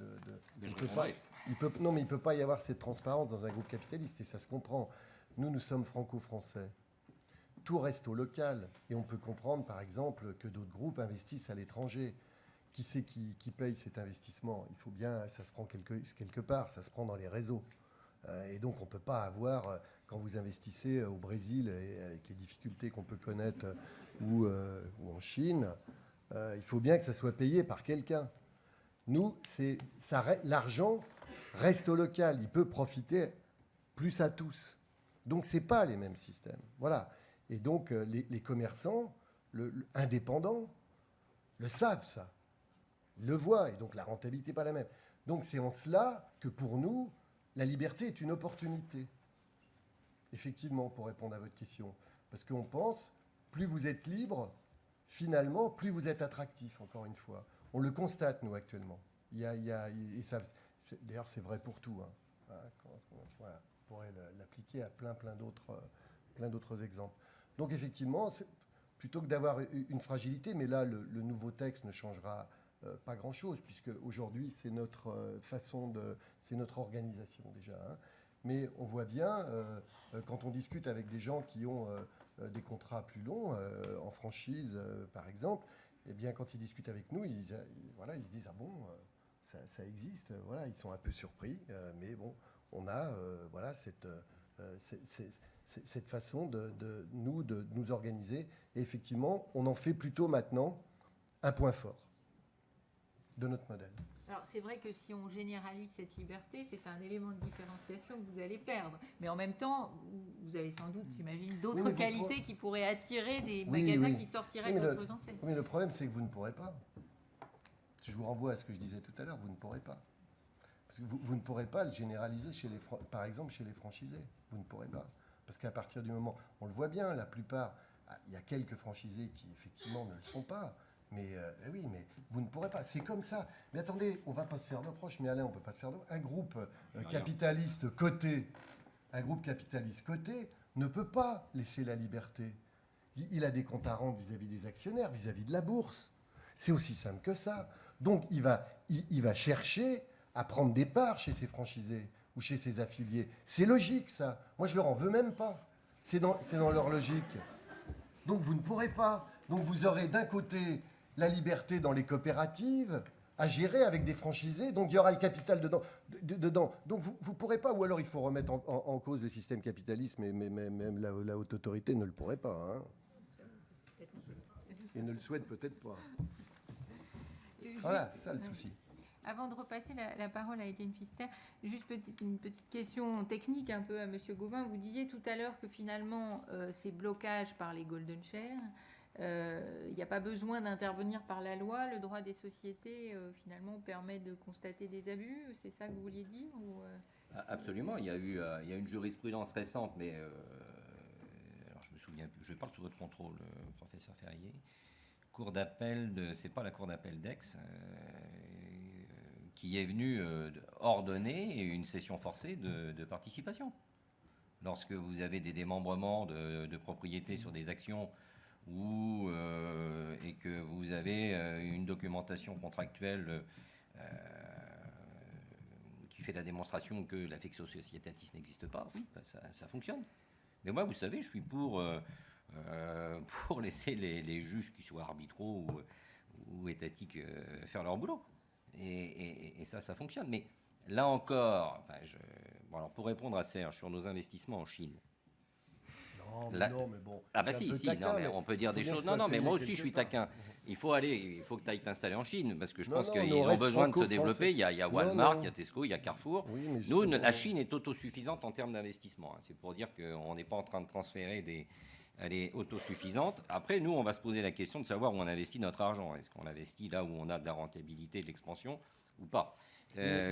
il ne peut pas y avoir cette transparence dans un groupe capitaliste, et ça se comprend. Nous sommes franco-français. Tout reste au local, et on peut comprendre, par exemple, que d'autres groupes investissent à l'étranger. Qui c'est qui paye cet investissement? Il faut bien, ça se prend quelque part, ça se prend dans les réseaux. Et donc, on ne peut pas avoir, quand vous investissez au Brésil, et avec les difficultés qu'on peut connaître, ou en Chine, il faut bien que ça soit payé par quelqu'un. Nous, l'argent reste au local. Il peut profiter plus à tous. Donc, ce n'est pas les mêmes systèmes. Voilà. Et donc, les commerçants indépendants le savent, ça. Ils le voient. Et donc, la rentabilité n'est pas la même. Donc, c'est en cela que, pour nous, la liberté est une opportunité, effectivement, pour répondre à votre question. Parce qu'on pense, plus vous êtes libre, finalement, plus vous êtes attractif, encore une fois. On le constate, nous, actuellement. D'ailleurs, c'est vrai pour tout. Voilà, on pourrait l'appliquer à plein d'autres exemples. Donc, effectivement, plutôt que d'avoir une fragilité, mais là, le nouveau texte ne changera pas grand-chose, puisque aujourd'hui, c'est notre c'est notre organisation déjà. Hein. Mais on voit bien, quand on discute avec des gens qui ont des contrats plus longs, en franchise par exemple, eh bien, quand ils discutent avec nous, ils se disent « Ah bon, ça existe ?» Voilà, ils sont un peu surpris, mais bon, on a cette façon de nous organiser. Et effectivement, on en fait plutôt maintenant un point fort de notre modèle. Alors, c'est vrai que si on généralise cette liberté, c'est un élément de différenciation que vous allez perdre. Mais en même temps, vous avez sans doute, j'imagine, d'autres qualités qui pourraient attirer des magasins qui sortiraient d'autres enseignes. Mais le problème, c'est que vous ne pourrez pas. Si je vous renvoie à ce que je disais tout à l'heure, vous ne pourrez pas. Parce que vous ne pourrez pas le généraliser, par exemple, chez les franchisés. Vous ne pourrez pas. Parce qu'à partir du moment... On le voit bien, la plupart... Il y a quelques franchisés qui, effectivement, ne le sont pas. Mais oui, mais vous ne pourrez pas. C'est comme ça. Mais attendez, on ne va pas se faire de reproches. Mais Alain, on ne peut pas se faire de reproches. Un groupe capitaliste coté ne peut pas laisser la liberté. Il a des comptes à rendre vis-à-vis des actionnaires, vis-à-vis de la bourse. C'est aussi simple que ça. Donc, il va chercher à prendre des parts chez ses franchisés. ou chez ses affiliés. C'est logique, ça. Moi, je leur en veux même pas. C'est dans leur logique. Donc, vous ne pourrez pas. Donc, vous aurez d'un côté la liberté dans les coopératives à gérer avec des franchisés. Donc, il y aura le capital dedans. Donc, vous ne pourrez pas. Ou alors, il faut remettre en cause le système capitaliste, mais même la haute autorité ne le pourrait pas. Hein. Et ne le souhaite peut-être pas. Voilà, c'est ça le souci. Avant de repasser la parole à Étienne Pfister, juste une petite question technique un peu à M. Gauvin. Vous disiez tout à l'heure que finalement, ces blocages par les golden shares, il n'y a pas besoin d'intervenir par la loi. Le droit des sociétés, finalement, permet de constater des abus. C'est ça que vous vouliez dire ou, Absolument. Il y a une jurisprudence récente, mais alors je me souviens plus. Je parle sous votre contrôle, professeur Ferrier. Cour d'appel c'est pas la cour d'appel d'Aix, qui est venue ordonner une cession forcée de participation. Lorsque vous avez des démembrements de propriétés sur des actions et que vous avez une documentation contractuelle qui fait la démonstration que l'affectio societatis n'existe pas, oui, ça fonctionne. Mais moi, vous savez, je suis pour laisser les juges, qui soient arbitraux ou étatiques, faire leur boulot. Et ça fonctionne. Mais là encore, alors pour répondre à Serge sur nos investissements en Chine. Non, mais bon. Ah bah si, mais on peut dire des choses. Non, mais moi aussi je suis taquin. Il faut que tu ailles t'installer en Chine, parce que je pense qu'ils ont besoin de se développer. Il y a Walmart, il y a Tesco, il y a Carrefour. Oui, nous, la Chine est autosuffisante en termes d'investissement. Hein. C'est pour dire qu'on n'est pas en train de transférer elle est autosuffisante. Après, nous, on va se poser la question de savoir où on investit notre argent. Est-ce qu'on investit là où on a de la rentabilité, de l'expansion ou pas?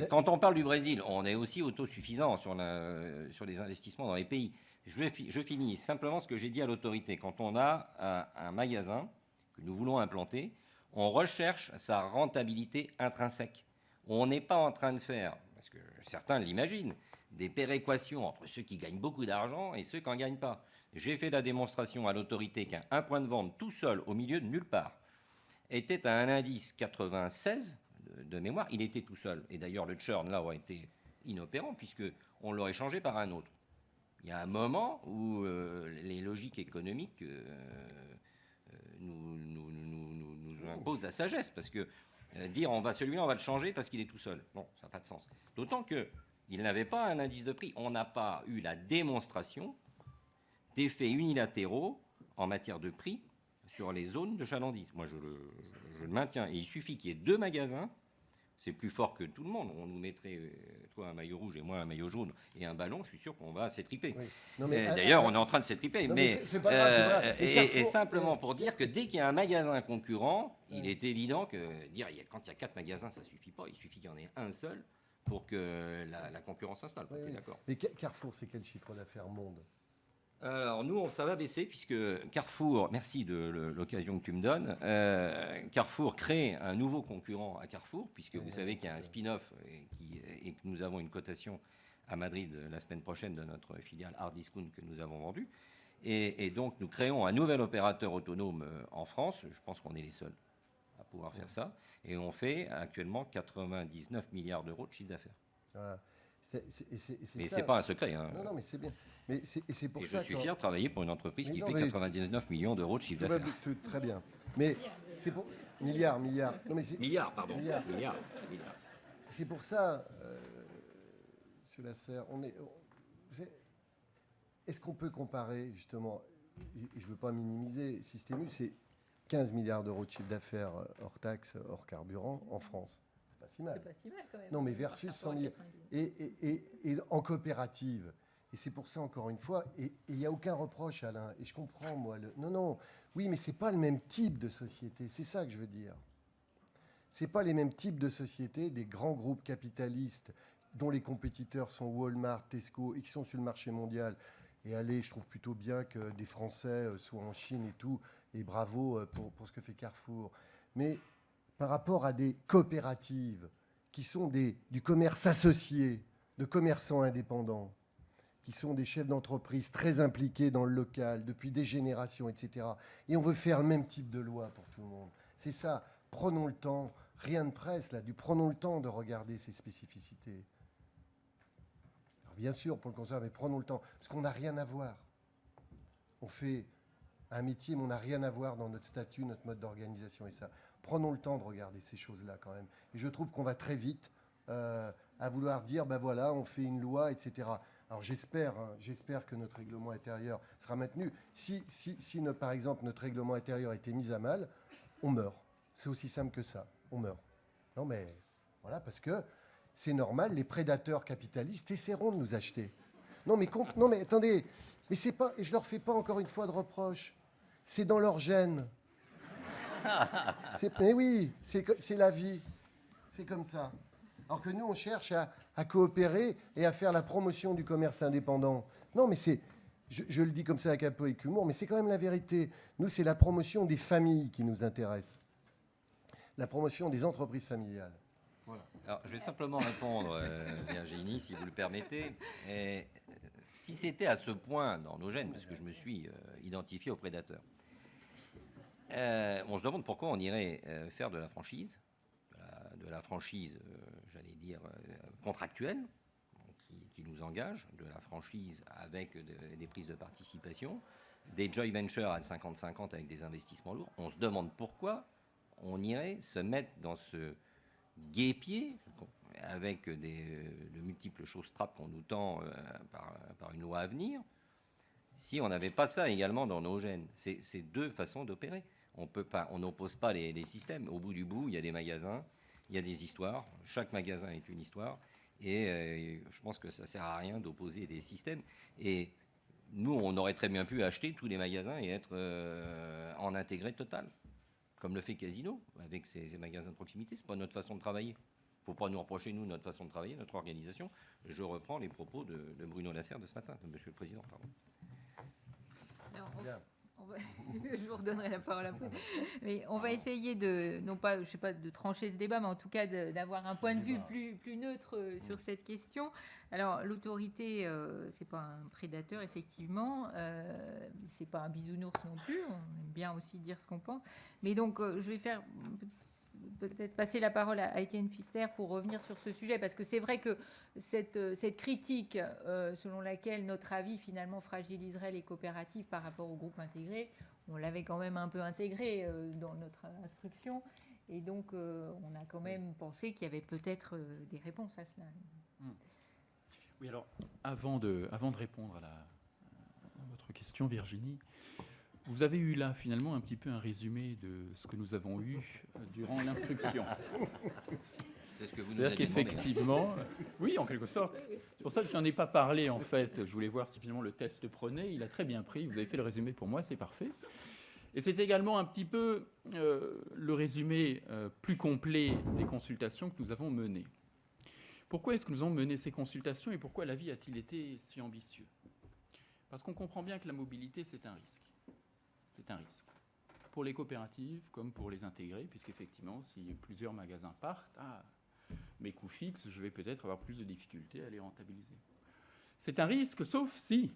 Quand on parle du Brésil, on est aussi autosuffisant sur les investissements dans les pays. Je finis simplement ce que j'ai dit à l'autorité. Quand on a un magasin que nous voulons implanter, on recherche sa rentabilité intrinsèque. On n'est pas en train de faire, parce que certains l'imaginent, des péréquations entre ceux qui gagnent beaucoup d'argent et ceux qui n'en gagnent pas. J'ai fait la démonstration à l'autorité qu'un point de vente tout seul au milieu de nulle part était à un indice 96 de mémoire. Il était tout seul. Et d'ailleurs, le churn là aurait été inopérant puisqu'on l'aurait changé par un autre. Il y a un moment où les logiques économiques nous imposent la sagesse, parce que dire celui-là on va le changer parce qu'il est tout seul, non, ça n'a pas de sens. D'autant qu'il n'avait pas un indice de prix. On n'a pas eu la démonstration d'effets unilatéraux en matière de prix sur les zones de chalandise. Moi, je le maintiens. Et il suffit qu'il y ait 2 magasins. C'est plus fort que tout le monde. On nous mettrait, toi, un maillot rouge et moi un maillot jaune et un ballon. Je suis sûr qu'on va s'étriper. Oui. D'ailleurs, on est en train de s'étriper. Mais c'est pas grave, et simplement pour dire que dès qu'il y a un magasin concurrent, il est évident que quand il y a 4 magasins, ça ne suffit pas. Il suffit qu'il y en ait un seul pour que la concurrence s'installe. Oui, d'accord. Mais Carrefour, c'est quel chiffre d'affaires monde? Alors nous, ça va baisser puisque Carrefour, merci de l'occasion que tu me donnes, Carrefour crée un nouveau concurrent à Carrefour, puisque vous savez qu'il y a un spin-off et que nous avons une cotation à Madrid la semaine prochaine de notre filiale Hard Discount que nous avons vendue. Et donc nous créons un nouvel opérateur autonome en France. Je pense qu'on est les seuls à pouvoir faire ça. Et on fait actuellement 99 milliards d'euros de chiffre d'affaires. Voilà. Mais ce n'est pas un secret. Hein. Non, mais c'est bien. Mais c'est pour ça je suis fier de travailler pour une entreprise qui fait 99 millions d'euros de chiffre d'affaires. Très bien. Mais c'est pour... Milliards. Non, mais milliards, pardon. Milliards. C'est pour ça, M. Lasserre, est-ce qu'on peut comparer, justement, je ne veux pas minimiser, Systémus, c'est 15 milliards d'euros de chiffre d'affaires hors taxes, hors carburant en France. C'est pas si mal. C'est pas si mal quand même. Non, mais versus 100 milliards. Et en coopérative. Et c'est pour ça, encore une fois, et il n'y a aucun reproche, Alain, et je comprends, moi. Non, oui, mais ce n'est pas le même type de société, c'est ça que je veux dire. Ce n'est pas les mêmes types de sociétés, des grands groupes capitalistes dont les compétiteurs sont Walmart, Tesco, et qui sont sur le marché mondial. Et allez, je trouve plutôt bien que des Français soient en Chine et tout, et bravo pour ce que fait Carrefour. Mais par rapport à des coopératives qui sont du commerce associé, de commerçants indépendants, qui sont des chefs d'entreprise très impliqués dans le local depuis des générations, etc. Et on veut faire le même type de loi pour tout le monde. C'est ça. Prenons le temps. Rien ne presse là. Prenons le temps de regarder ces spécificités. bien sûr, pour le consommateur, mais prenons le temps, parce qu'on n'a rien à voir. On fait un métier, mais on n'a rien à voir dans notre statut, notre mode d'organisation et ça. Prenons le temps de regarder ces choses-là quand même. Et je trouve qu'on va très vite à vouloir dire, ben voilà, on fait une loi, etc. Alors j'espère que notre règlement intérieur sera maintenu. Si par exemple, notre règlement intérieur a été mis à mal, on meurt. C'est aussi simple que ça. On meurt. Non mais voilà, parce que c'est normal, les prédateurs capitalistes essaieront de nous acheter. Non mais attendez, mais c'est pas, et je leur fais pas encore une fois de reproche. C'est dans leur gène. Mais oui, c'est la vie. C'est comme ça. Alors que nous, on cherche à coopérer et à faire la promotion du commerce indépendant. Non, mais je le dis comme ça avec un peu d'humour, mais c'est quand même la vérité. Nous, c'est la promotion des familles qui nous intéresse. La promotion des entreprises familiales. Voilà. Alors, je vais simplement répondre, Virginie, si vous le permettez. Et, si c'était à ce point dans nos gènes, parce que je me suis identifié aux prédateurs, on se demande pourquoi on irait faire de la franchise, j'allais dire, contractuelle, qui nous engage, de la franchise avec des prises de participation, des joint ventures à 50-50 avec des investissements lourds. On se demande pourquoi on irait se mettre dans ce guêpier avec de multiples choses trappes qu'on nous tend par une loi à venir, si on n'avait pas ça également dans nos gènes. C'est deux façons d'opérer. On n'oppose pas les systèmes. Au bout du bout, il y a des magasins, il y a des histoires. Chaque magasin est une histoire. Et je pense que ça ne sert à rien d'opposer des systèmes. Et nous, on aurait très bien pu acheter tous les magasins et être en intégré total, comme le fait Casino, avec ses magasins de proximité. Ce n'est pas notre façon de travailler. Il ne faut pas nous reprocher, nous, notre façon de travailler, notre organisation. Je reprends les propos de Bruno Lasserre de ce matin, de Monsieur le Président. Pardon. Alors, je vous redonnerai la parole après. Mais on va essayer de, non pas, je sais pas, de trancher ce débat, mais en tout cas d'avoir un point de vue plus neutre sur cette question. Alors, l'autorité, c'est pas un prédateur, effectivement. C'est pas un bisounours non plus. On aime bien aussi dire ce qu'on pense. Mais donc, je vais faire peut-être passer la parole à Étienne Pfister pour revenir sur ce sujet, parce que c'est vrai que cette critique selon laquelle notre avis finalement fragiliserait les coopératives par rapport au groupe intégré, on l'avait quand même un peu intégré dans notre instruction, et donc on a quand même pensé qu'il y avait peut-être des réponses à cela. Oui, alors avant de répondre à votre question, Virginie, vous avez eu là, finalement, un petit peu un résumé de ce que nous avons eu durant l'instruction. C'est ce que vous nous avez demandé. Effectivement, oui, en quelque sorte. C'est pour ça que je n'en ai pas parlé, en fait. Je voulais voir si finalement le test prenait. Il a très bien pris. Vous avez fait le résumé pour moi, c'est parfait. Et c'est également un petit peu le résumé plus complet des consultations que nous avons menées. Pourquoi est-ce que nous avons mené ces consultations et pourquoi l'avis a-t-il été si ambitieux ? Parce qu'on comprend bien que la mobilité, c'est un risque. C'est un risque. Pour les coopératives comme pour les intégrés, puisqu'effectivement, si plusieurs magasins partent, mes coûts fixes, je vais peut-être avoir plus de difficultés à les rentabiliser. C'est un risque, sauf si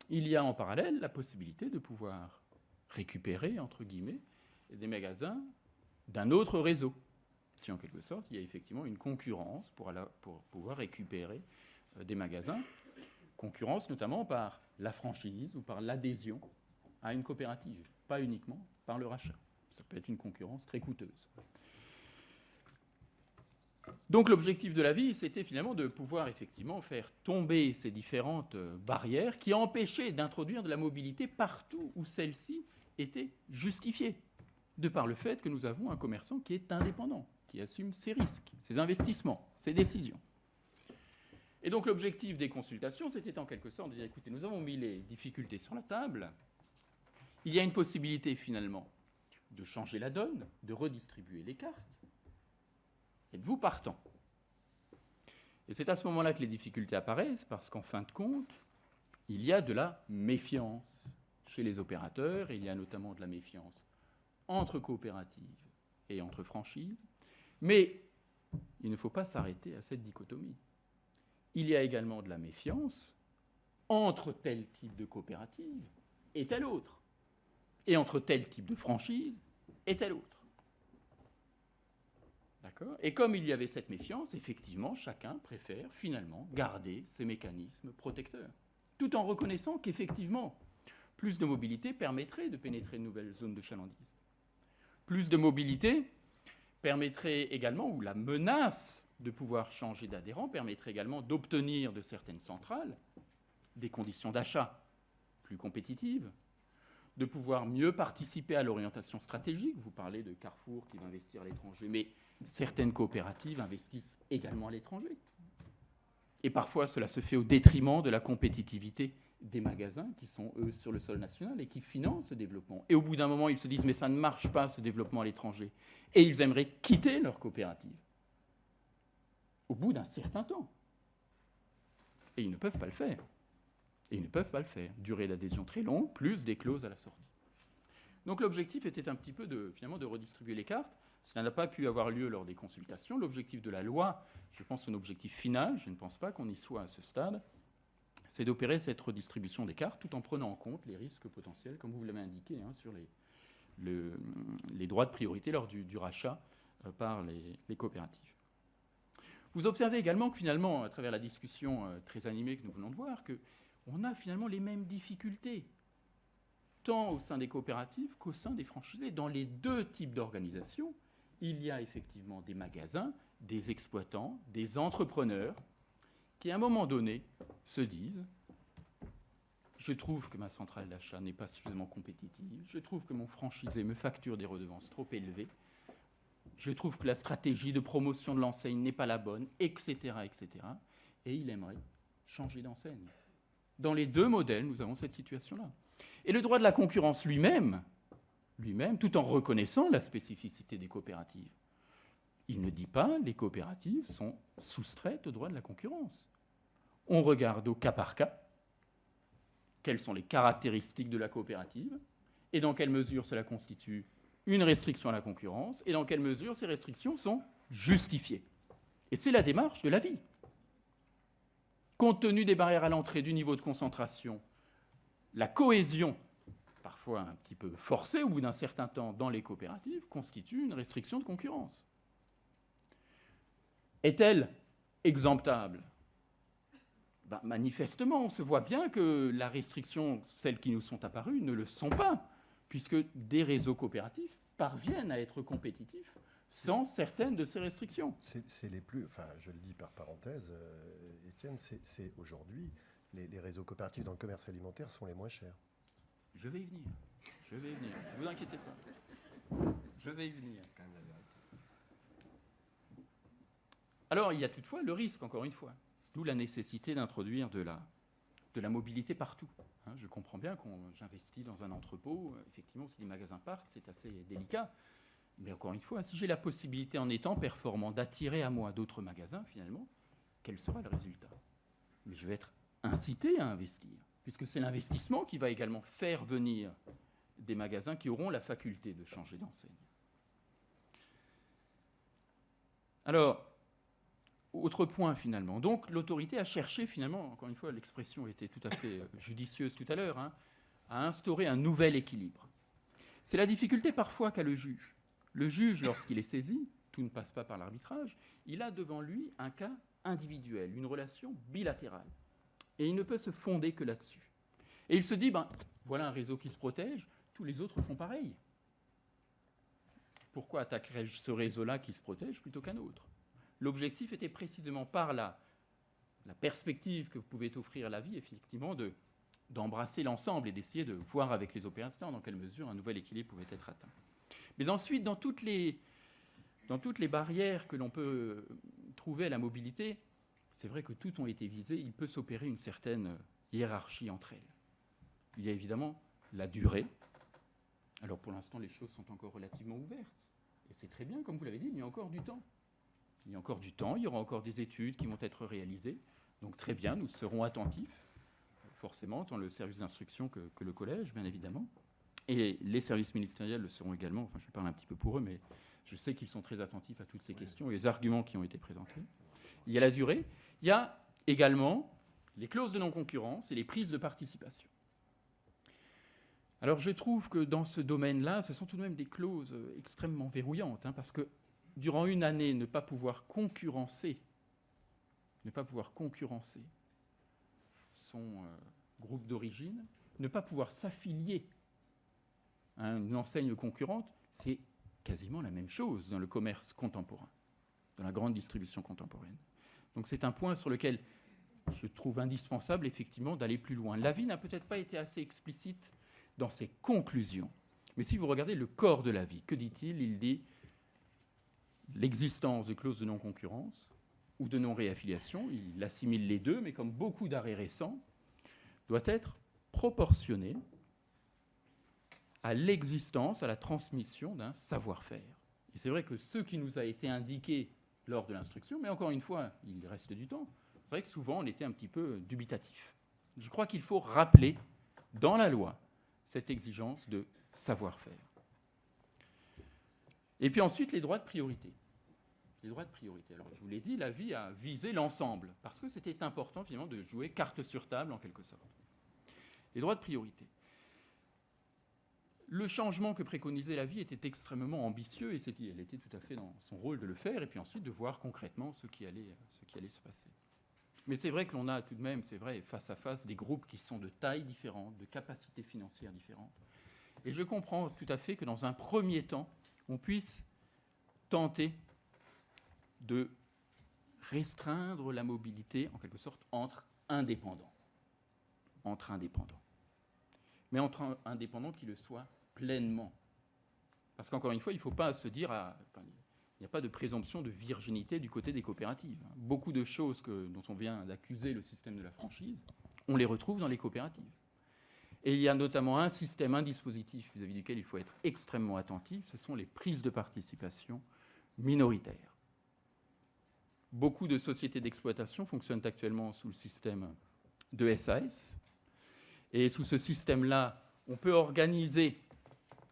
il y a en parallèle la possibilité de pouvoir récupérer, entre guillemets, des magasins d'un autre réseau. Si en quelque sorte, il y a effectivement une concurrence pour pouvoir récupérer des magasins. Concurrence notamment par la franchise ou par l'adhésion à une coopérative, pas uniquement par le rachat. Ça peut être une concurrence très coûteuse. Donc l'objectif de l'avis, c'était finalement de pouvoir effectivement faire tomber ces différentes barrières qui empêchaient d'introduire de la mobilité partout où celle-ci était justifiée, de par le fait que nous avons un commerçant qui est indépendant, qui assume ses risques, ses investissements, ses décisions. Et donc l'objectif des consultations, c'était en quelque sorte de dire, écoutez, nous avons mis les difficultés sur la table. Il y a une possibilité, finalement, de changer la donne, de redistribuer les cartes. Êtes-vous partant ? Et c'est à ce moment-là que les difficultés apparaissent, parce qu'en fin de compte, il y a de la méfiance chez les opérateurs, et il y a notamment de la méfiance entre coopératives et entre franchises. Mais il ne faut pas s'arrêter à cette dichotomie. Il y a également de la méfiance entre tel type de coopérative et tel autre. Et entre tel type de franchise et tel autre. D'accord ? Et comme il y avait cette méfiance, effectivement, chacun préfère finalement garder ses mécanismes protecteurs, tout en reconnaissant qu'effectivement, plus de mobilité permettrait de pénétrer de nouvelles zones de chalandise. Plus de mobilité permettrait également, ou la menace de pouvoir changer d'adhérent permettrait également d'obtenir de certaines centrales des conditions d'achat plus compétitives, de pouvoir mieux participer à l'orientation stratégique. Vous parlez de Carrefour qui va investir à l'étranger, mais certaines coopératives investissent également à l'étranger. Et parfois, cela se fait au détriment de la compétitivité des magasins qui sont, eux, sur le sol national et qui financent ce développement. Et au bout d'un moment, ils se disent « mais ça ne marche pas, ce développement à l'étranger ». Et ils aimeraient quitter leur coopérative au bout d'un certain temps. Et ils ne peuvent pas le faire. Et ils ne peuvent pas le faire. Durée d'adhésion très longue, plus des clauses à la sortie. Donc l'objectif était un petit peu finalement de redistribuer les cartes. Cela n'a pas pu avoir lieu lors des consultations. L'objectif de la loi, je pense son objectif final, je ne pense pas qu'on y soit à ce stade, c'est d'opérer cette redistribution des cartes tout en prenant en compte les risques potentiels, comme vous l'avez indiqué, sur les droits de priorité lors du rachat par les coopératives. Vous observez également que finalement, à travers la discussion très animée que nous venons de voir, qu'on a finalement les mêmes difficultés, tant au sein des coopératives qu'au sein des franchisés. Dans les deux types d'organisations, il y a effectivement des magasins, des exploitants, des entrepreneurs qui, à un moment donné, se disent « je trouve que ma centrale d'achat n'est pas suffisamment compétitive, je trouve que mon franchisé me facture des redevances trop élevées, je trouve que la stratégie de promotion de l'enseigne n'est pas la bonne, etc., etc. » Et il aimerait changer d'enseigne. Dans les deux modèles, nous avons cette situation-là. Et le droit de la concurrence lui-même, tout en reconnaissant la spécificité des coopératives, il ne dit pas les coopératives sont soustraites au droit de la concurrence. On regarde au cas par cas quelles sont les caractéristiques de la coopérative et dans quelle mesure cela constitue une restriction à la concurrence et dans quelle mesure ces restrictions sont justifiées. Et c'est la démarche de la vie. Compte tenu des barrières à l'entrée, du niveau de concentration, la cohésion, parfois un petit peu forcée au bout d'un certain temps dans les coopératives, constitue une restriction de concurrence. Est-elle exemptable ? Manifestement, on se voit bien que la restriction, celles qui nous sont apparues, ne le sont pas, puisque des réseaux coopératifs parviennent à être compétitifs sans certaines de ces restrictions. C'est les plus, enfin je le dis par parenthèse, Étienne, c'est aujourd'hui, les réseaux coopératifs dans le commerce alimentaire sont les moins chers. Je vais y venir, ne vous inquiétez pas, je vais y venir. Alors il y a toutefois le risque, encore une fois, d'où la nécessité d'introduire de la mobilité partout. Je comprends bien qu'on j'investis dans un entrepôt, effectivement si les magasins partent, c'est assez délicat. Mais encore une fois, si j'ai la possibilité, en étant performant, d'attirer à moi d'autres magasins, finalement, quel sera le résultat ? Mais je vais être incité à investir, puisque c'est l'investissement qui va également faire venir des magasins qui auront la faculté de changer d'enseigne. Alors, autre point, finalement. Donc, l'autorité a cherché, finalement, encore une fois, l'expression était tout à fait judicieuse tout à l'heure, à instaurer un nouvel équilibre. C'est la difficulté parfois qu'a le juge. Le juge, lorsqu'il est saisi, tout ne passe pas par l'arbitrage, il a devant lui un cas individuel, une relation bilatérale. Et il ne peut se fonder que là-dessus. Et il se dit, voilà un réseau qui se protège, tous les autres font pareil. Pourquoi attaquerais-je ce réseau-là qui se protège plutôt qu'un autre ? L'objectif était précisément par la perspective que vous pouvez offrir à la vie, effectivement, d'embrasser l'ensemble et d'essayer de voir avec les opérateurs dans quelle mesure un nouvel équilibre pouvait être atteint. Mais ensuite, dans toutes les barrières que l'on peut trouver à la mobilité, c'est vrai que toutes ont été visées, il peut s'opérer une certaine hiérarchie entre elles. Il y a évidemment la durée. Alors pour l'instant, les choses sont encore relativement ouvertes. Et c'est très bien, comme vous l'avez dit, il y a encore du temps. Il y a encore du temps, il y aura encore des études qui vont être réalisées. Donc très bien, nous serons attentifs, forcément, tant le service d'instruction que le collège, bien évidemment. Et les services ministériels le seront également. Enfin, je parle un petit peu pour eux, mais je sais qu'ils sont très attentifs à toutes ces questions et les arguments qui ont été présentés. Il y a la durée. Il y a également les clauses de non-concurrence et les prises de participation. Alors, je trouve que dans ce domaine-là, ce sont tout de même des clauses extrêmement verrouillantes, parce que durant une année, ne pas pouvoir concurrencer son groupe d'origine, ne pas pouvoir s'affilier à une enseigne concurrente, c'est quasiment la même chose dans le commerce contemporain, dans la grande distribution contemporaine. Donc c'est un point sur lequel je trouve indispensable, effectivement, d'aller plus loin. L'avis n'a peut-être pas été assez explicite dans ses conclusions. Mais si vous regardez le corps de l'avis, que dit-il ? Il dit l'existence de clauses de non-concurrence ou de non-réaffiliation, il assimile les deux, mais comme beaucoup d'arrêts récents, doit être proportionnée à l'existence, à la transmission d'un savoir-faire. Et c'est vrai que ce qui nous a été indiqué lors de l'instruction, mais encore une fois, il reste du temps, c'est vrai que souvent on était un petit peu dubitatif. Je crois qu'il faut rappeler dans la loi cette exigence de savoir-faire. Et puis ensuite, les droits de priorité. Les droits de priorité. Alors, je vous l'ai dit, l'avis a visé l'ensemble, parce que c'était important, finalement, de jouer carte sur table, en quelque sorte. Les droits de priorité. Le changement que préconisait l'avis était extrêmement ambitieux, et elle était tout à fait dans son rôle de le faire, et puis ensuite de voir concrètement ce qui allait se passer. Mais c'est vrai que l'on a tout de même, c'est vrai, face à face, des groupes qui sont de tailles différentes, de capacités financières différentes. Et je comprends tout à fait que dans un premier temps, on puisse tenter de restreindre la mobilité, en quelque sorte, entre indépendants. Mais entre indépendants qui le soient pleinement. Parce qu'encore une fois, il ne faut pas se dire... il n'y a pas de présomption de virginité du côté des coopératives. Beaucoup de choses dont on vient d'accuser le système de la franchise, on les retrouve dans les coopératives. Et il y a notamment un dispositif vis-à-vis duquel il faut être extrêmement attentif, ce sont les prises de participation minoritaires. Beaucoup de sociétés d'exploitation fonctionnent actuellement sous le système de SAS. Et sous ce système-là, on peut organiser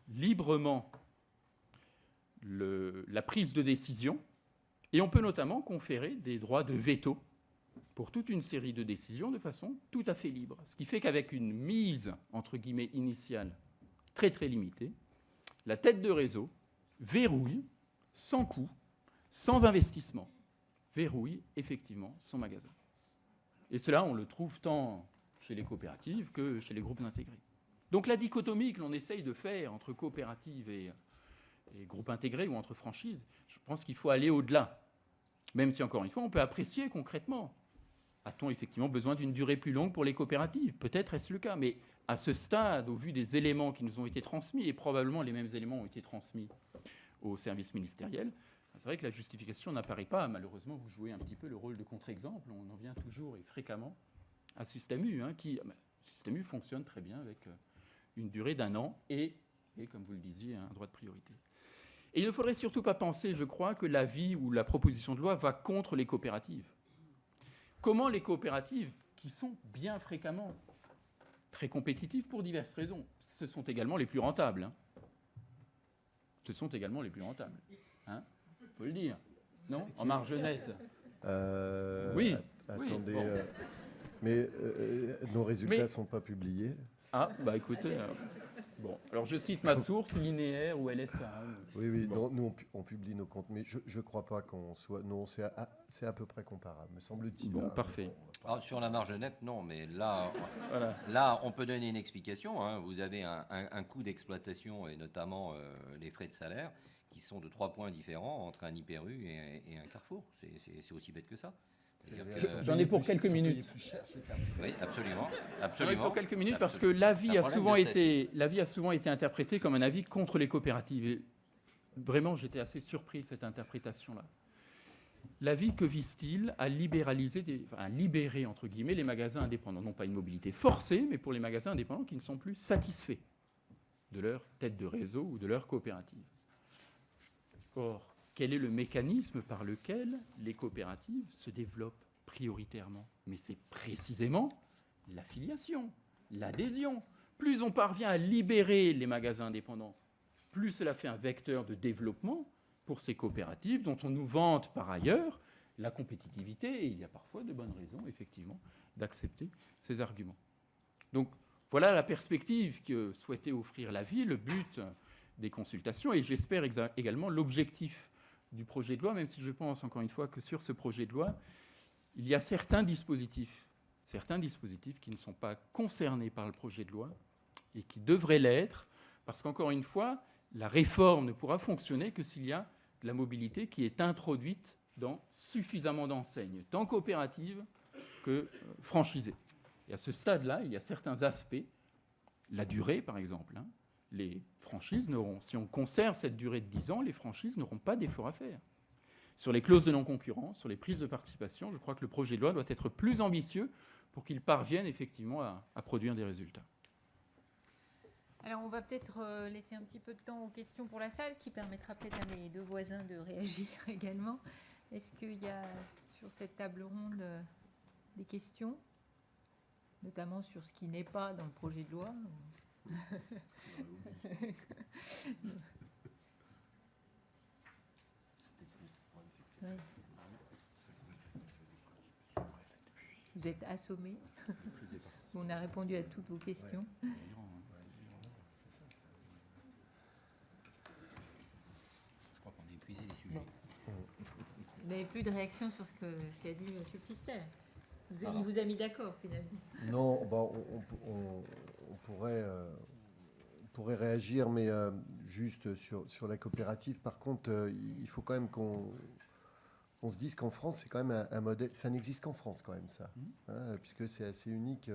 librement la prise de décision, et on peut notamment conférer des droits de veto pour toute une série de décisions de façon tout à fait libre. Ce qui fait qu'avec une mise, entre guillemets, initiale très très limitée, la tête de réseau verrouille, sans coût, sans investissement, verrouille effectivement son magasin. Et cela, on le trouve tant chez les coopératives que chez les groupes intégrés. Donc la dichotomie que l'on essaye de faire entre coopératives et groupes intégrés ou entre franchises, je pense qu'il faut aller au-delà. Même si, encore une fois, on peut apprécier concrètement. A-t-on effectivement besoin d'une durée plus longue pour les coopératives ? Peut-être est-ce le cas, mais à ce stade, au vu des éléments qui nous ont été transmis, et probablement les mêmes éléments ont été transmis au service ministériel, c'est vrai que la justification n'apparaît pas. Malheureusement, vous jouez un petit peu le rôle de contre-exemple. On en vient toujours et fréquemment à Système U, Système U fonctionne très bien avec une durée d'1 an et, comme vous le disiez, un droit de priorité. Et il ne faudrait surtout pas penser, je crois, que l'avis ou la proposition de loi va contre les coopératives. Comment les coopératives, qui sont bien fréquemment très compétitives pour diverses raisons, ce sont également les plus rentables. Ce sont également les plus rentables. On peut le dire. Non ? En marge nette. Oui. Attendez. Oui, bon. Mais nos résultats ne sont pas publiés. Ah, écoutez... Bon, alors je cite ma source, linéaire ou LSA. Oui, bon. nous on publie nos comptes, mais je ne crois pas qu'on soit... Non, c'est à peu près comparable, me semble-t-il. Bon, parfait. Alors, sur la marge nette, non, mais là, voilà. Là, on peut donner une explication. Vous avez un coût d'exploitation et notamment les frais de salaire qui sont de 3 points différents entre un Hyper-U et un Carrefour. C'est aussi bête que ça. J'en ai pour quelques minutes. Oui, absolument. J'en ai pour quelques minutes parce que l'avis a souvent été interprété comme un avis contre les coopératives. Et vraiment, j'étais assez surpris de cette interprétation-là. L'avis, que vise-t-il à libéraliser, à libérer, entre guillemets, les magasins indépendants. Non pas une mobilité forcée, mais pour les magasins indépendants qui ne sont plus satisfaits de leur tête de réseau ou de leur coopérative. Or, quel est le mécanisme par lequel les coopératives se développent prioritairement ? Mais c'est précisément l'affiliation, l'adhésion. Plus on parvient à libérer les magasins indépendants, plus cela fait un vecteur de développement pour ces coopératives dont on nous vante par ailleurs la compétitivité. Et il y a parfois de bonnes raisons, effectivement, d'accepter ces arguments. Donc voilà la perspective que souhaitait offrir l'avis, le but des consultations et j'espère également l'objectif du projet de loi, même si je pense, encore une fois, que sur ce projet de loi, il y a certains dispositifs qui ne sont pas concernés par le projet de loi et qui devraient l'être, parce qu'encore une fois, la réforme ne pourra fonctionner que s'il y a de la mobilité qui est introduite dans suffisamment d'enseignes, tant coopératives que franchisées. Et à ce stade-là, il y a certains aspects, la durée par exemple. Les franchises n'auront, si on conserve cette durée de 10 ans, les franchises n'auront pas d'effort à faire. Sur les clauses de non-concurrence, sur les prises de participation, je crois que le projet de loi doit être plus ambitieux pour qu'il parvienne effectivement à produire des résultats. Alors, on va peut-être laisser un petit peu de temps aux questions pour la salle, ce qui permettra peut-être à mes deux voisins de réagir également. Est-ce qu'il y a sur cette table ronde des questions, notamment sur ce qui n'est pas dans le projet de loi? Oui. Vous êtes assommés. On a répondu à toutes vos questions. Je crois qu'on a épuisé les sujets. Vous n'avez plus de réaction sur ce qu'a dit M. Pfister. Il vous a mis d'accord, finalement. Non, on pourrait réagir, mais juste sur la coopérative. Par contre, il faut quand même qu'on se dise qu'en France, c'est quand même un modèle. Ça n'existe qu'en France, quand même, ça. Puisque c'est assez unique.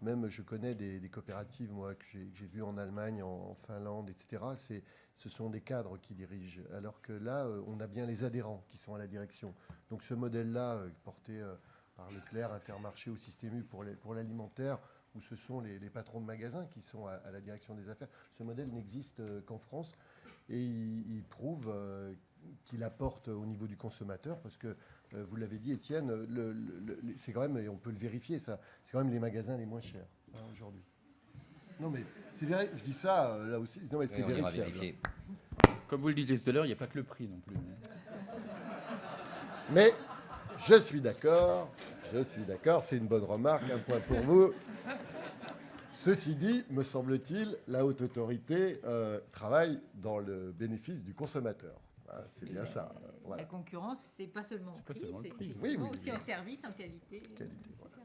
Même, je connais des coopératives, moi, que j'ai vues en Allemagne, en Finlande, etc. Ce sont des cadres qui dirigent. Alors que là, on a bien les adhérents qui sont à la direction. Donc, ce modèle-là, porté par Leclerc, Intermarché ou Système U pour l'alimentaire, où ce sont les patrons de magasins qui sont à la direction des affaires. Ce modèle n'existe qu'en France et il prouve qu'il apporte au niveau du consommateur, parce que, vous l'avez dit, Étienne, c'est quand même, et on peut le vérifier, ça, c'est quand même les magasins les moins chers aujourd'hui. Non mais c'est vrai, je dis ça là aussi, non, mais c'est vérifiable. Comme vous le disiez tout à l'heure, il n'y a pas que le prix non plus. Mais je suis d'accord, c'est une bonne remarque, un point pour vous. Ceci dit, me semble-t-il, la haute autorité travaille dans le bénéfice du consommateur. C'est bien ça. Voilà. La concurrence, c'est pas seulement en prix, c'est oui, aussi en service, en qualité. Voilà.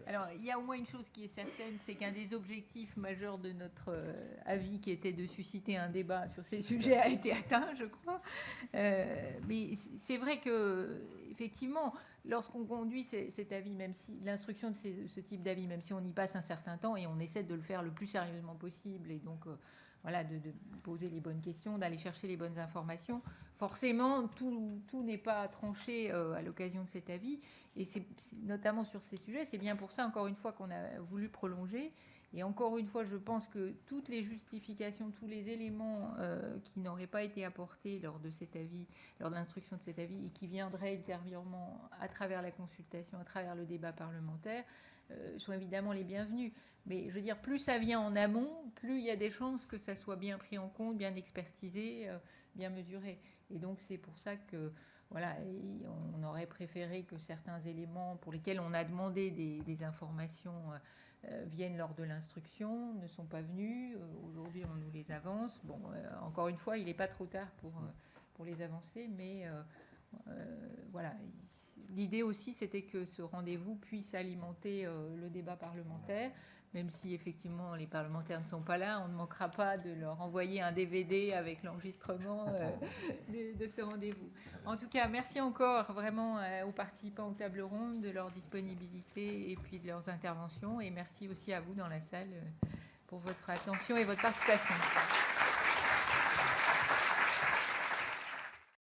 Alors, il y a au moins une chose qui est certaine, c'est qu'un des objectifs majeurs de notre avis, qui était de susciter un débat sur ces sujets, a été atteint, je crois. Mais c'est vrai que, effectivement, lorsqu'on conduit cet avis, même si l'instruction de ce type d'avis, même si on y passe un certain temps et on essaie de le faire le plus sérieusement possible, et donc voilà, de poser les bonnes questions, d'aller chercher les bonnes informations. Forcément, tout n'est pas tranché à l'occasion de cet avis. Et c'est notamment sur ces sujets, c'est bien pour ça, encore une fois, qu'on a voulu prolonger. Et encore une fois, je pense que toutes les justifications, tous les éléments qui n'auraient pas été apportés lors de cet avis, lors de l'instruction de cet avis, et qui viendraient ultérieurement à travers la consultation, à travers le débat parlementaire, sont évidemment les bienvenus. Mais je veux dire, plus ça vient en amont, plus il y a des chances que ça soit bien pris en compte, bien expertisé, bien mesuré. Et donc c'est pour ça que voilà, on aurait préféré que certains éléments pour lesquels on a demandé des informations viennent lors de l'instruction, ne sont pas venus. Aujourd'hui, on nous les avance. Bon, encore une fois, il n'est pas trop tard pour les avancer, mais voilà. L'idée aussi, c'était que ce rendez-vous puisse alimenter le débat parlementaire, même si effectivement les parlementaires ne sont pas là, on ne manquera pas de leur envoyer un DVD avec l'enregistrement de ce rendez-vous. En tout cas, merci encore vraiment aux participants aux tables rondes de leur disponibilité et puis de leurs interventions, et merci aussi à vous dans la salle pour votre attention et votre participation.